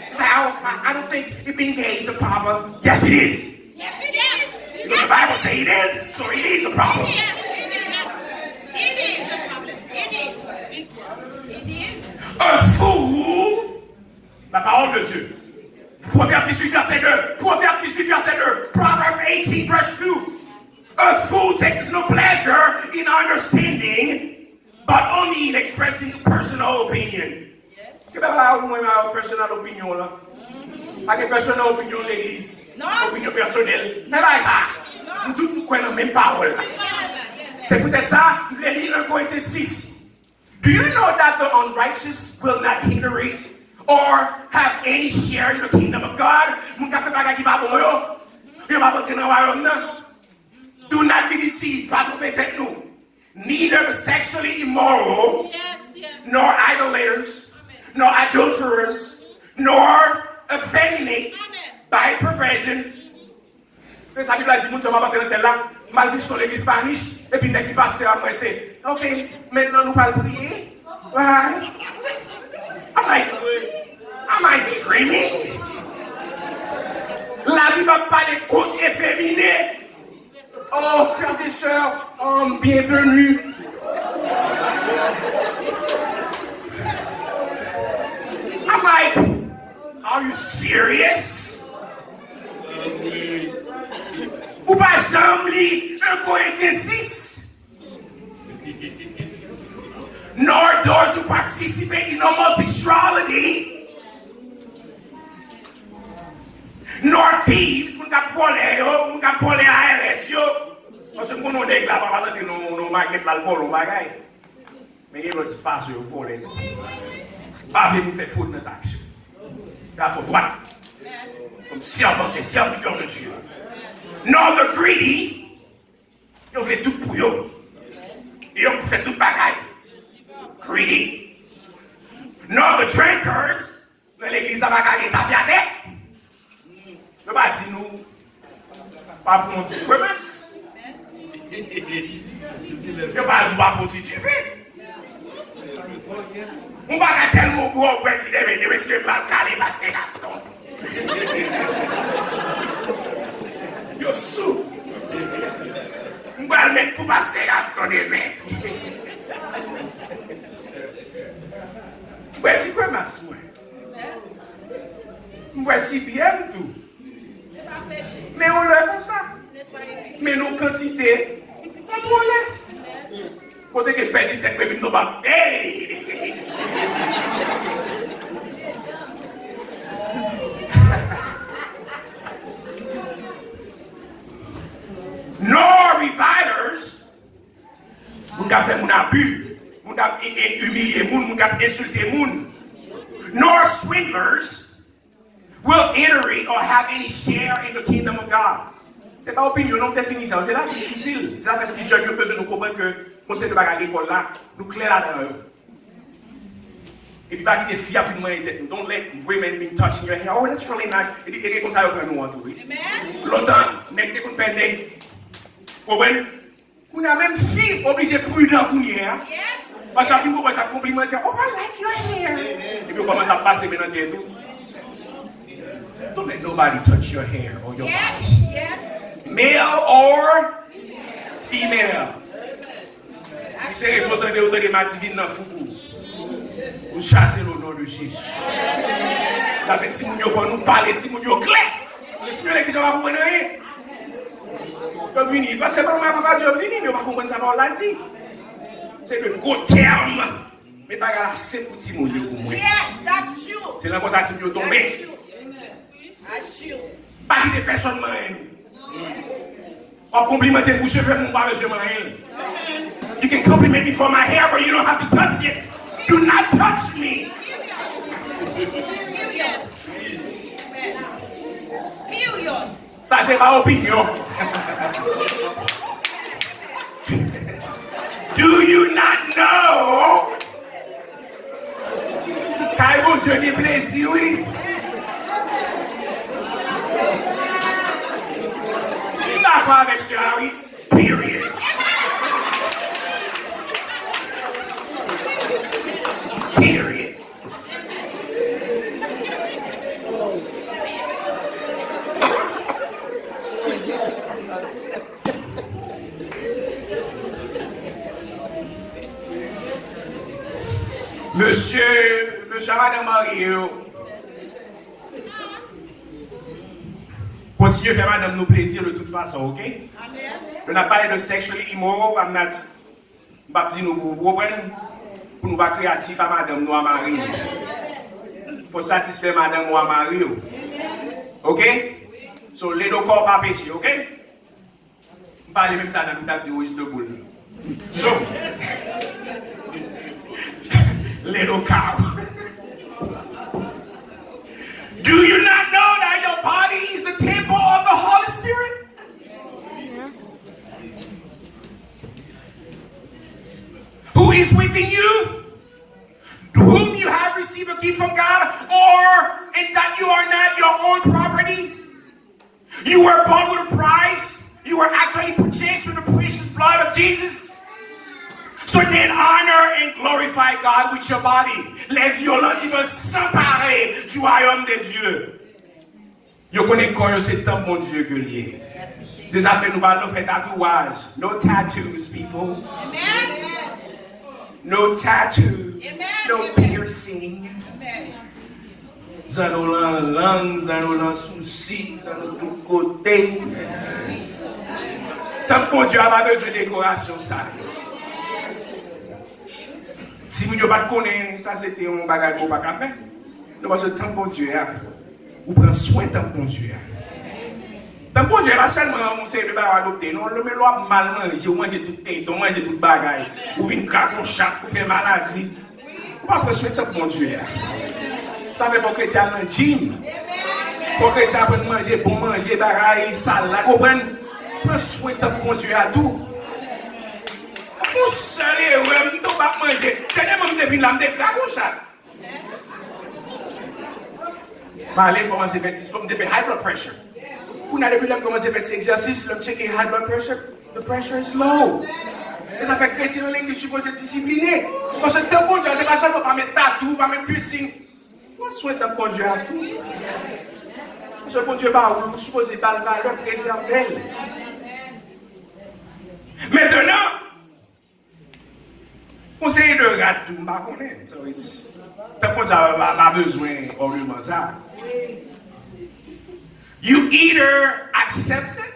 It's like, I don't think it being gay is a problem. Yes, it is. Yes, it is. Because the Bible says it is, so it is a problem. Yes, it is a problem. It is. Un fou, la parole de Dieu. Proverbe 18, verset 2. Proverbe 18, verset 2. Proverbe 18, verse 2. A fool takes no pleasure in understanding, but only in expressing personal opinion. Qu'est-ce que ma personal opinion là? Pas de personal opinion l'église. Opinion personnelle. Mais là ça. Nous tous nous connaissons la même parole. C'est peut-être ça. Vous allez lire 1 Corinthiens 6. Do you know that the unrighteous will not inherit or have any share in the kingdom of God? Do not be deceived. Neither the sexually immoral, nor idolaters, nor adulterers, nor effeminate by perversion. Ça Bible a dit, nous avons pas celle-là, mal vu sur l'église Spanish, et puis les pasteur après c'est, ok, maintenant nous parlons prier. Right? Am I dreaming? La Bible parle de côtes efféminées. Oh, frères et sœurs, bienvenue. I'm like, are you serious? Ou par exemple, 1 Corinthiens 6. Nor those who participate in homosexuality, nor thieves, moun kap vole ARS yo. Parce que mon nègre là, pas rentrer dans market l'alcool, on bagaille. Mais il y a l'autre face, il faut les. Pas venir faire faute dans l'action. Il faut droite. Comme servant et serviteur de Dieu. Non, the greedy, ils ont fait tout pour eux. Ils ont fait tout bagaille. Greedy. Non, the drinkers, dans l'église, ça va gagner ta fiaté. Ne pas dire nous, pas pour mon petit promesse. Ne pas dire pas pour petit tu fais. On va tellement beau, on va dire, mais c'est le mal calé, parce que Gaston. Yo sous. On va le mettre pour parce que Gaston demain. Ouais, tu peux m'asseoir. Ouais, tu bien tout. Mais on l'a comme ça. Mais nos quantités, on l'a. Quand tu es petit, tu es petit, tu vas. No revilers, vous avez fait mon abus, vous avez humilié moun, vous avez insulté moun. Nor swindlers will enter or have any share in the kingdom of God. C'est pas opinion, non définition. C'est là qui est utile. C'est là que si je veux besoin de comprendre que le conseil de bagarre à l'école là, nous clair là-dedans. Et puis, pas qu'il est fiable pour moi, don't let women be touching your hair. Oh, that's really nice. Et c'est comme ça que nous entendons. Longtemps, n'est-ce qu'on perdait. Comprenez? On a même fille obligée prudent pour nous. Parce que vous commencez à complimenter. Oh, I like your hair. Et puis, on commence à passer maintenant de tout. Don't let nobody touch your hair or your body. Yes. Male or female. C'est que vous entendez ma divine dans le fourreau. Vous chassez le nom de Jésus. Ça fait si nous nous parler, si nous nous clair. Si nous l'église va comprendre rien. Je viens, parce que c'est pas moi, je viens, mais on va comprendre ça dans la dit. C'est le gros terme. Mais pas la c'est pour petit monde pour moi. Yes, that's true. C'est là que ça si nous tomber. That's true. Pas de personne même. On complimenter pour cheveux mon pas je m'en. You can compliment me for my hair, but you don't have to touch it. Do not touch me. Period. Ça, c'est ma opinion. Do you not know? Quand bon Dieu dit plaisir, oui. D'accord avec cela, oui. Period. Period. Monsieur, Madame Mario, continuez à faire Madame nous plaisir de toute façon, ok? On a parlé de sexually immoral, I'm not, pas dire nous pour nous pas créatifs à Madame nous à Marie. Pour satisfaire Madame nous à Mario. Ok? So, les deux corps pas péché, ok? On parle même ça dans le tas de juste de boule. So, little cow. Do you not know that your body is the temple of the Holy Spirit? Yeah. Who is within you? To whom you have received a gift from God, or in that you are not your own property? You were bought with a price. You were actually purchased with the precious blood of Jesus. So then honor and glorify God with your body. Les violents qui veulent s'emparer du royaume de Dieu. Yo connais quoi, c'est tant mon Dieu que lié. C'est ça que nous allons faire tatouage. No tattoos, people. Amen. No tattoos. Amen. No piercing. Nous allons langue, nous allons souci, nous allons tout côté. Tant que mon Dieu a pas besoin de décoration, ça. Si vous ne pas connaissez, ça c'était un bagage qu'on n'a pas faire. Nous parce que tant bon Dieu, vous prenez soin de bon Dieu. Donc, bon Dieu, pas seulement on sait de pas adopter, non, le mélo mal manger, ou manger tout pain, ou manger tout bagaille, ou vinn craquer chat, ou faire maladie. Ou pas prendre soin de mon Dieu. Ça veut dire que chrétien dans gym. Faut que chrétien apprenne manger, bon manger, bagaille, sale, là, comprendre? Prends soin de mon Dieu à tout. Pour seul et ouais, on pas manger. Dernièrement, je devine là, je craquer chat. Allez, commencer à faire ça, je fais high blood pressure. Vous n'avez plus commencé à faire cet exercice, le checker high blood pressure, the pressure is low. Et ça fait que chrétien en ligne, il suppose être discipliné. Parce que tant bon Dieu, c'est pas seulement pas mettre tatou, pas mettre piercing. Moi, je souhaite un bon Dieu à tout. Parce que bon Dieu, vous supposez pas le valeur préserver. Maintenant, conseiller de regarder tout, je ne connais pas. Tant bon Dieu n'a pas besoin de ça. You either accept it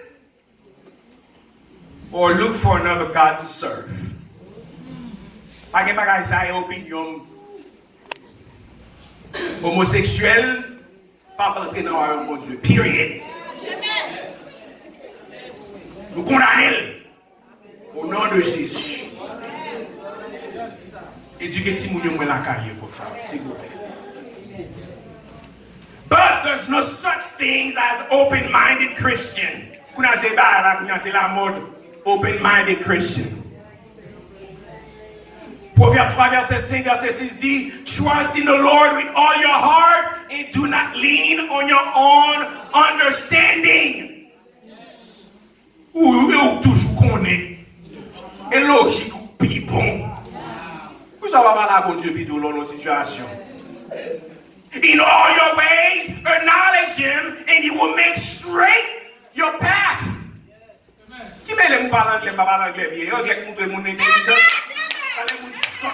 or look for another God to serve. Pas que bagay ça est opinion homosexuel, pas rentrer dans un bon Dieu. Period. Nous condamnons au nom de Jésus. Éduquez Timoun moi la carrière pour faire, s'il vous plaît. But there's no such things as open-minded Christian. Kuna se ba la, c'est la mode. Open-minded Christian. Proverbe 3, verset 5, verset 6 dit, trust in the Lord with all your heart and do not lean on your own understanding. Ou toujours connaît. Et logique ou puis bon. Vous savez pas la bon Dieu puis tout dans nos situations. In all your ways, acknowledge him, and he will make straight your path. Qui met les mots par l'anglais, pas l'anglais bien. Anglais montre mon intelligence. Les mots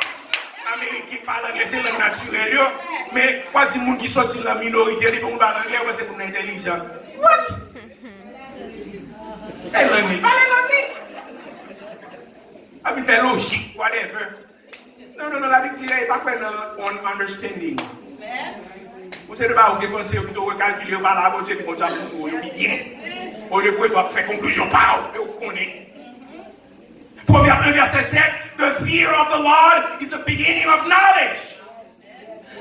américains par l'anglais, c'est le naturel. Mais quoi dit monde qui sorti de la minorité, ils vont parler l'anglais, c'est pour l'intelligence. What? Elle l'anglais, pas l'anglais. Avec fait logique, whatever. Non, la victime n'est pas on understanding. Vous savez pas, vous pensez plutôt recalculer par la bonne Dieu, puis vous avez bien. Au lieu de faire conclusion par vous connaissez. Proverbe 1, verset 7, the fear of the Lord is the beginning of knowledge.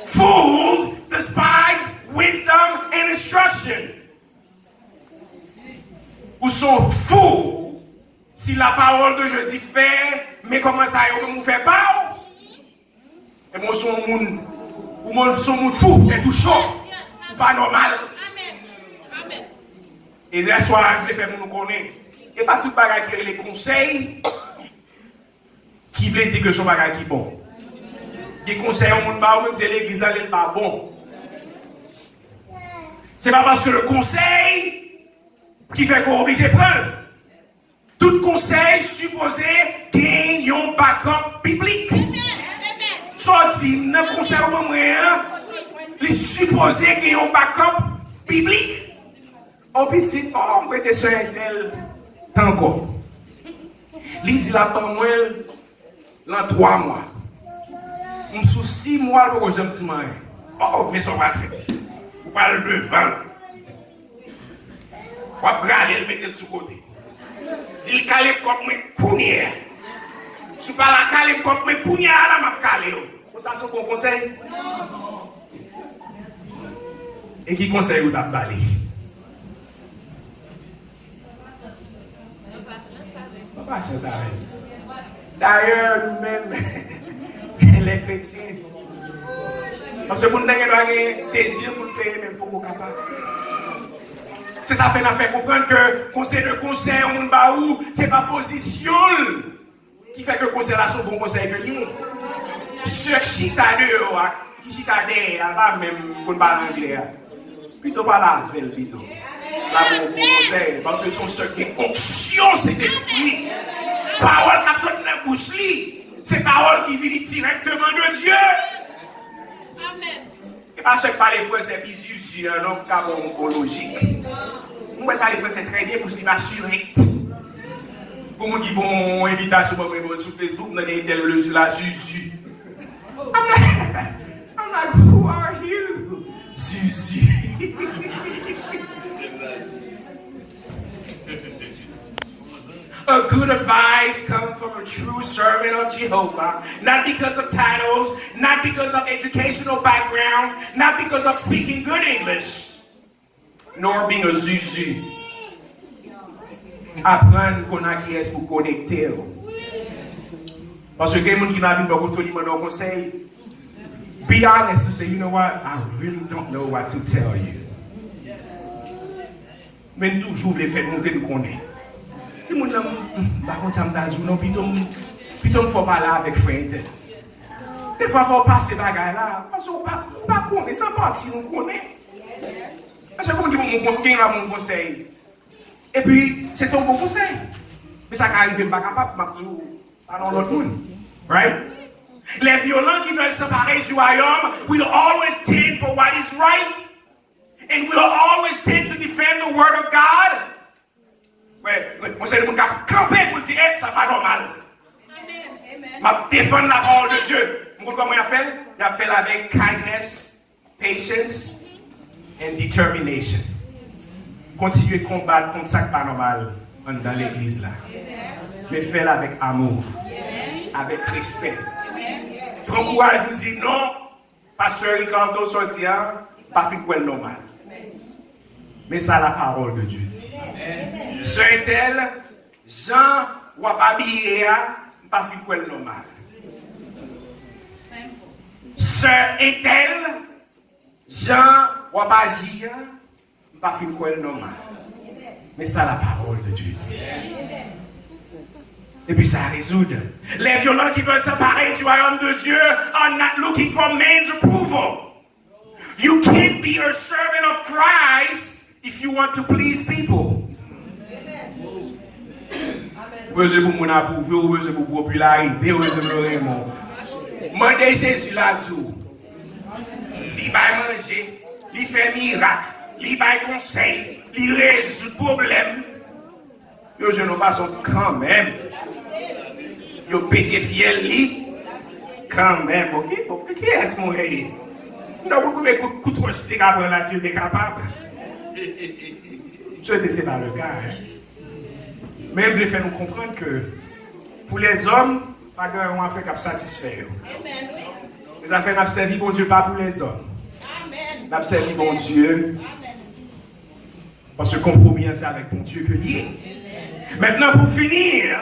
Fools despise wisdom and instruction. Ou sont fous si la parole de Dieu dit fait, mais comment ça ne fait pas? Et moi, son monde, ou moi, son monde fou, et tout chaud, ou pas normal. Amen. Et là, soir, je vais faire nous connaître. Et pas tout bagage qui est les conseils qui veut dire que son bagage qui est bon. Les conseils au monde pas, même si l'église n'est pas bon. C'est pas parce que le conseil qui fait qu'on est obligé de prendre. Tout conseil supposé qu'il y a un backup biblique. Sorti dans le conseil au moyen, il est supposé qu'il y a un backup biblique. Au petit, on peut être sur un tel encore. Il dit la parole dans 3 mois. Sous 6 mois, pour que je me dise, oh, mais ça va faire. Ou pas le devant. Ou pas braler, le mettre sous côté. Dit le calé comme moi, counière. Si pas la calé comme moi, counière, là, m'a calé. Vous savez ce qu'on conseille? Et qui conseille ou t'as balé? Pas ça, ça arrive. D'ailleurs, nous-mêmes, les chrétiens, parce que nous avons un désir pour le faire, même pour nous capables. C'est ça fait faire comprendre que conseil de conseil, on va où, c'est pas position qui fait que le conseil là, c'est un bon conseil que lui. Ceux qui chita dehors, qui chita derrière, pas même pour ne pas l'anglais. Plutôt pas la veille, plutôt. Là, pour conseil, parce que ce sont ceux qui ont onction, cet esprit. Parole qui sorti dans la bouche, c'est parole qui vient directement de Dieu. Amen. Et pas chaque par les frères, c'est plus sur un homme oncologique. Nous, par les frères, c'est très bien pour se m'assurer. Pour nous qui vont invitation sur Facebook, nous avons été sur la Zuzu. I'm like, who are you? Zuzu. A good advice comes from a true servant of Jehovah, not because of titles, not because of educational background, not because of speaking good English, nor being a zuzu. Apprendre qu'on a qui est pour connecter. Parce que quelqu'un qui n'a vu beaucoup de gens conseil, be honest and say, you know what, I really don't know what to tell you. Mais toujours les faire monter nous connaît. Si mon homme, par contre ça me dit non, plutôt faut parler avec frère. Des fois faut passer bagarre là, parce qu'on pas connaît, sans partie nous connaît. Parce que comme dit mon conseil. Et puis c'est ton bon conseil. Mais ça arrive pas capable m'absou pas dans l'autre monde. Right? Les violents qui veulent séparer du royaume will always stand for what is right. And will always tend to defend the word of God. Moi, c'est le monde qui a campé pour dire, ça va normal. Amen. Je défends la parole de Dieu. Vous comprenez comment il a fait? Il a fait avec kindness, patience, and determination. Continuez de combattre contre ça qui n'est pas normal dans l'église là. Mais faites-le avec amour, avec respect. Prends courage, vous dites non, pasteur Ricardo sortia, pas fait quoi normal. Mais ça, la parole de Dieu dit. Sœur est-elle, Jean, ou pas pas fait quoi normal. Sœur est-elle, Jean, ou pas fait quoi normal. Mais ça, la parole de Dieu dit. Et puis ça résout. Les violents qui veulent séparer du royaume de Dieu are not looking for man's approval. You can't be a servant of Christ if you want to please people. Besoin pour mon approuver, besoin pour popularité, besoin pour Raymond. Mandez Jésus là-dessous. Il va manger, il fait miracle, il va conseil, il résout le problème. Yo je nous façon quand même. Yo pété fiel li quand même, ok? Qui est-ce mon rêve? Non, vous pouvez écouter trop expliquer la si vous êtes capable. Je ne sais pas le cas. Mais je veux faire nous comprendre que pour les hommes, pas de on a fait qu'à satisfaire. Les affaires n'a servi bon Dieu pas pour les hommes. N'a servi bon Dieu. Parce que compromis c'est avec bon Dieu que lié. Maintenant pour finir,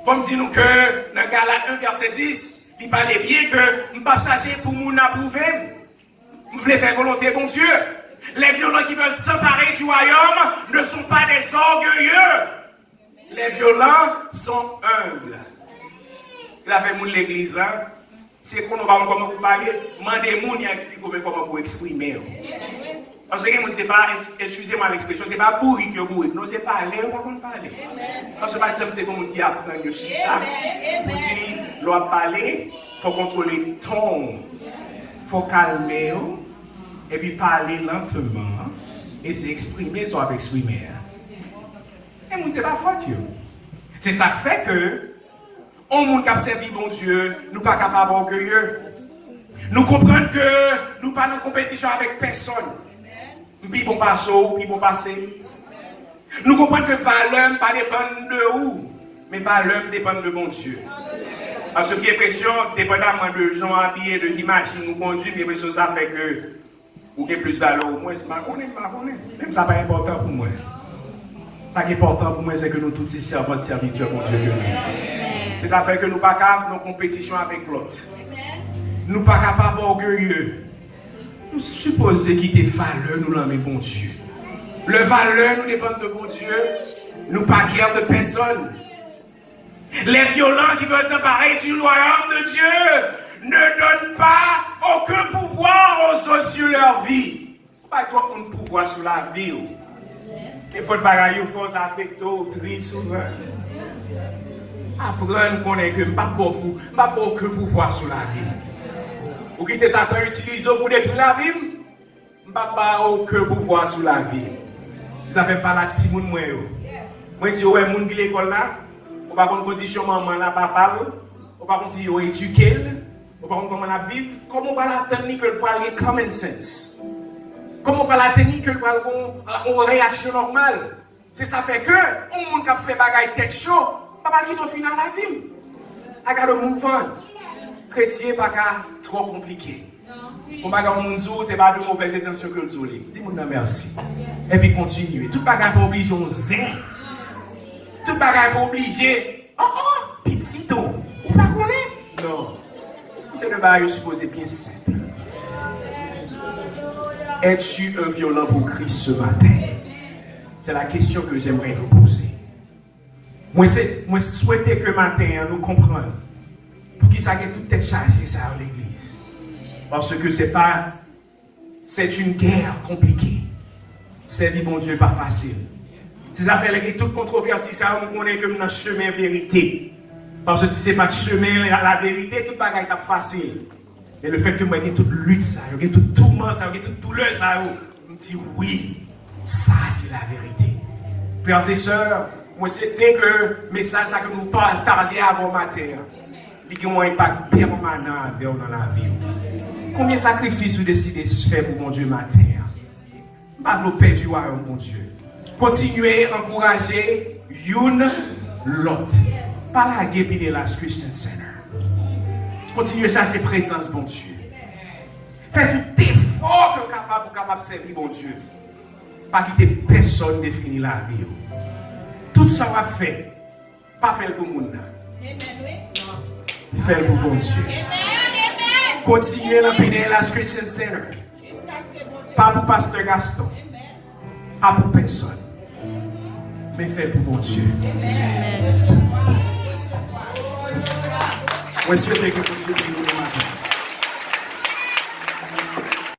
faut me dire que dans Galates 1 verset 10. Il parlait bien que je ne suis pas chargé pour mon approuver. Je voulais faire volonté, bon Dieu. Les violents qui veulent s'emparer du royaume ne sont pas des orgueilleux. Les violents sont humbles. Il a fait mon l'église là. C'est qu'on va comment vous parler. Demandez-moi à expliquer comment vous exprimer. Parce que je ne sais pas, excusez-moi l'expression, ce n'est pas bourri que bourri. Non, c'est pas aller, on ne va pas parler. Parce que par exemple, c'est comme qui apprend le chita. Vous dites, l'on parler, il faut contrôler le ton. Il faut calmer, et puis parler lentement, et s'exprimer, soit exprimer. Et vous dites, c'est pas faute. C'est ça fait que, on monde qui a servi bon Dieu, nous ne sommes pas capables d'orgueilleux. Nous comprenons que nous ne sommes pas en compétition avec personne. Puis bon passo, puis bon passé. Nous comprenons que valeur ne dépend de où, mais valeur dépend de bon Dieu. Parce que l'impression, dépendamment de gens habillés, de qui machine nous conduit, l'impression ça fait que vous avez plus de valeur. Moi, je ne sais pas. Même ça n'est pas important pour moi. Ce qui est important pour moi, c'est que nous tous ces servants serviteurs, mon Dieu, que nous. C'est ça fait que nous ne sommes pas capables de compétition avec l'autre. Nous ne sommes pas capables d'orgueilleux. Nous supposons quitter valeur, nous l'avons bon Dieu. Le valeur nous dépend de bon Dieu. Nous pas guère de personne. Les violents qui veulent s'emparer du royaume de Dieu ne donnent pas aucun pouvoir aux autres sur leur vie. Pas toi un pouvoir sur la vie. Et pour le bagaille, il faut s'affecter, triste, souvent. Apprendre qu'on est que pas aucun pouvoir sur la vie. Vous quittez Satan utilisé pour détruire la vie, je n'ai pas aucun pouvoir sur la vie. Ça fait pas la petite moun moi. Moi dis ouais moun qui l'école là, on pas contre condition maman là papa, on pas contre yo éduquer, on pas contre comment la vivre, comment on va l'attendre que parler common sense. Comment on va l'attendre que parler une réaction normale. C'est ça fait que, on monde qui a fait bagaille tête chaud, pas qui au final la vie. I got to move on. Chrétien pas trop compliqué. On va gagner mon jour, c'est pas de mauvaises intentions que le jour. Dis-moi merci. Et puis continuez. Tout bagaille pas obligé on zin. Tout bagaille pas obligé. Oh, petit ton. Vous pas connaître? Non. C'est le bagaille supposé bien simple. Es-tu un violent pour Christ ce matin? C'est la question que j'aimerais vous poser. Moi souhaite que matin nous comprenions pour qui ça ait toute tête chargée ça à l'église. Parce que c'est une guerre compliquée. Servir mon Dieu pas facile. C'est ça fait toute controverse ça on connaît comme dans le chemin vérité. Parce que si c'est pas le chemin la vérité, tout bagaille est facile. Et le fait que moi j'ai toute lutte ça, j'ai toute tourment ça, j'ai toute douleur ça, on me dit oui, ça c'est la vérité. Frères et sœurs, moi c'était que le message ça que nous partageons avant matin. Il y a un impact permanent dans la vie. Combien de sacrifices vous décidez de faire pour mon Dieu matin? Pas vous perdre mon Dieu. Continuez à encourager une l'autre. Pas la guerre de la Christian Center. Continuez à chercher présence, bon Dieu. Faites tout effort que vous capable de servir, bon Dieu. Pas quitter personne définir la vie. Tout ça va faire. Pas faire pour le monde. Faire pour bon Dieu. Continuez à pénétrer la Christian Center. Pas pour Pasteur Gaston. Pas pour personne. Mais faire pour bon Dieu. Moi, je souhaite que vous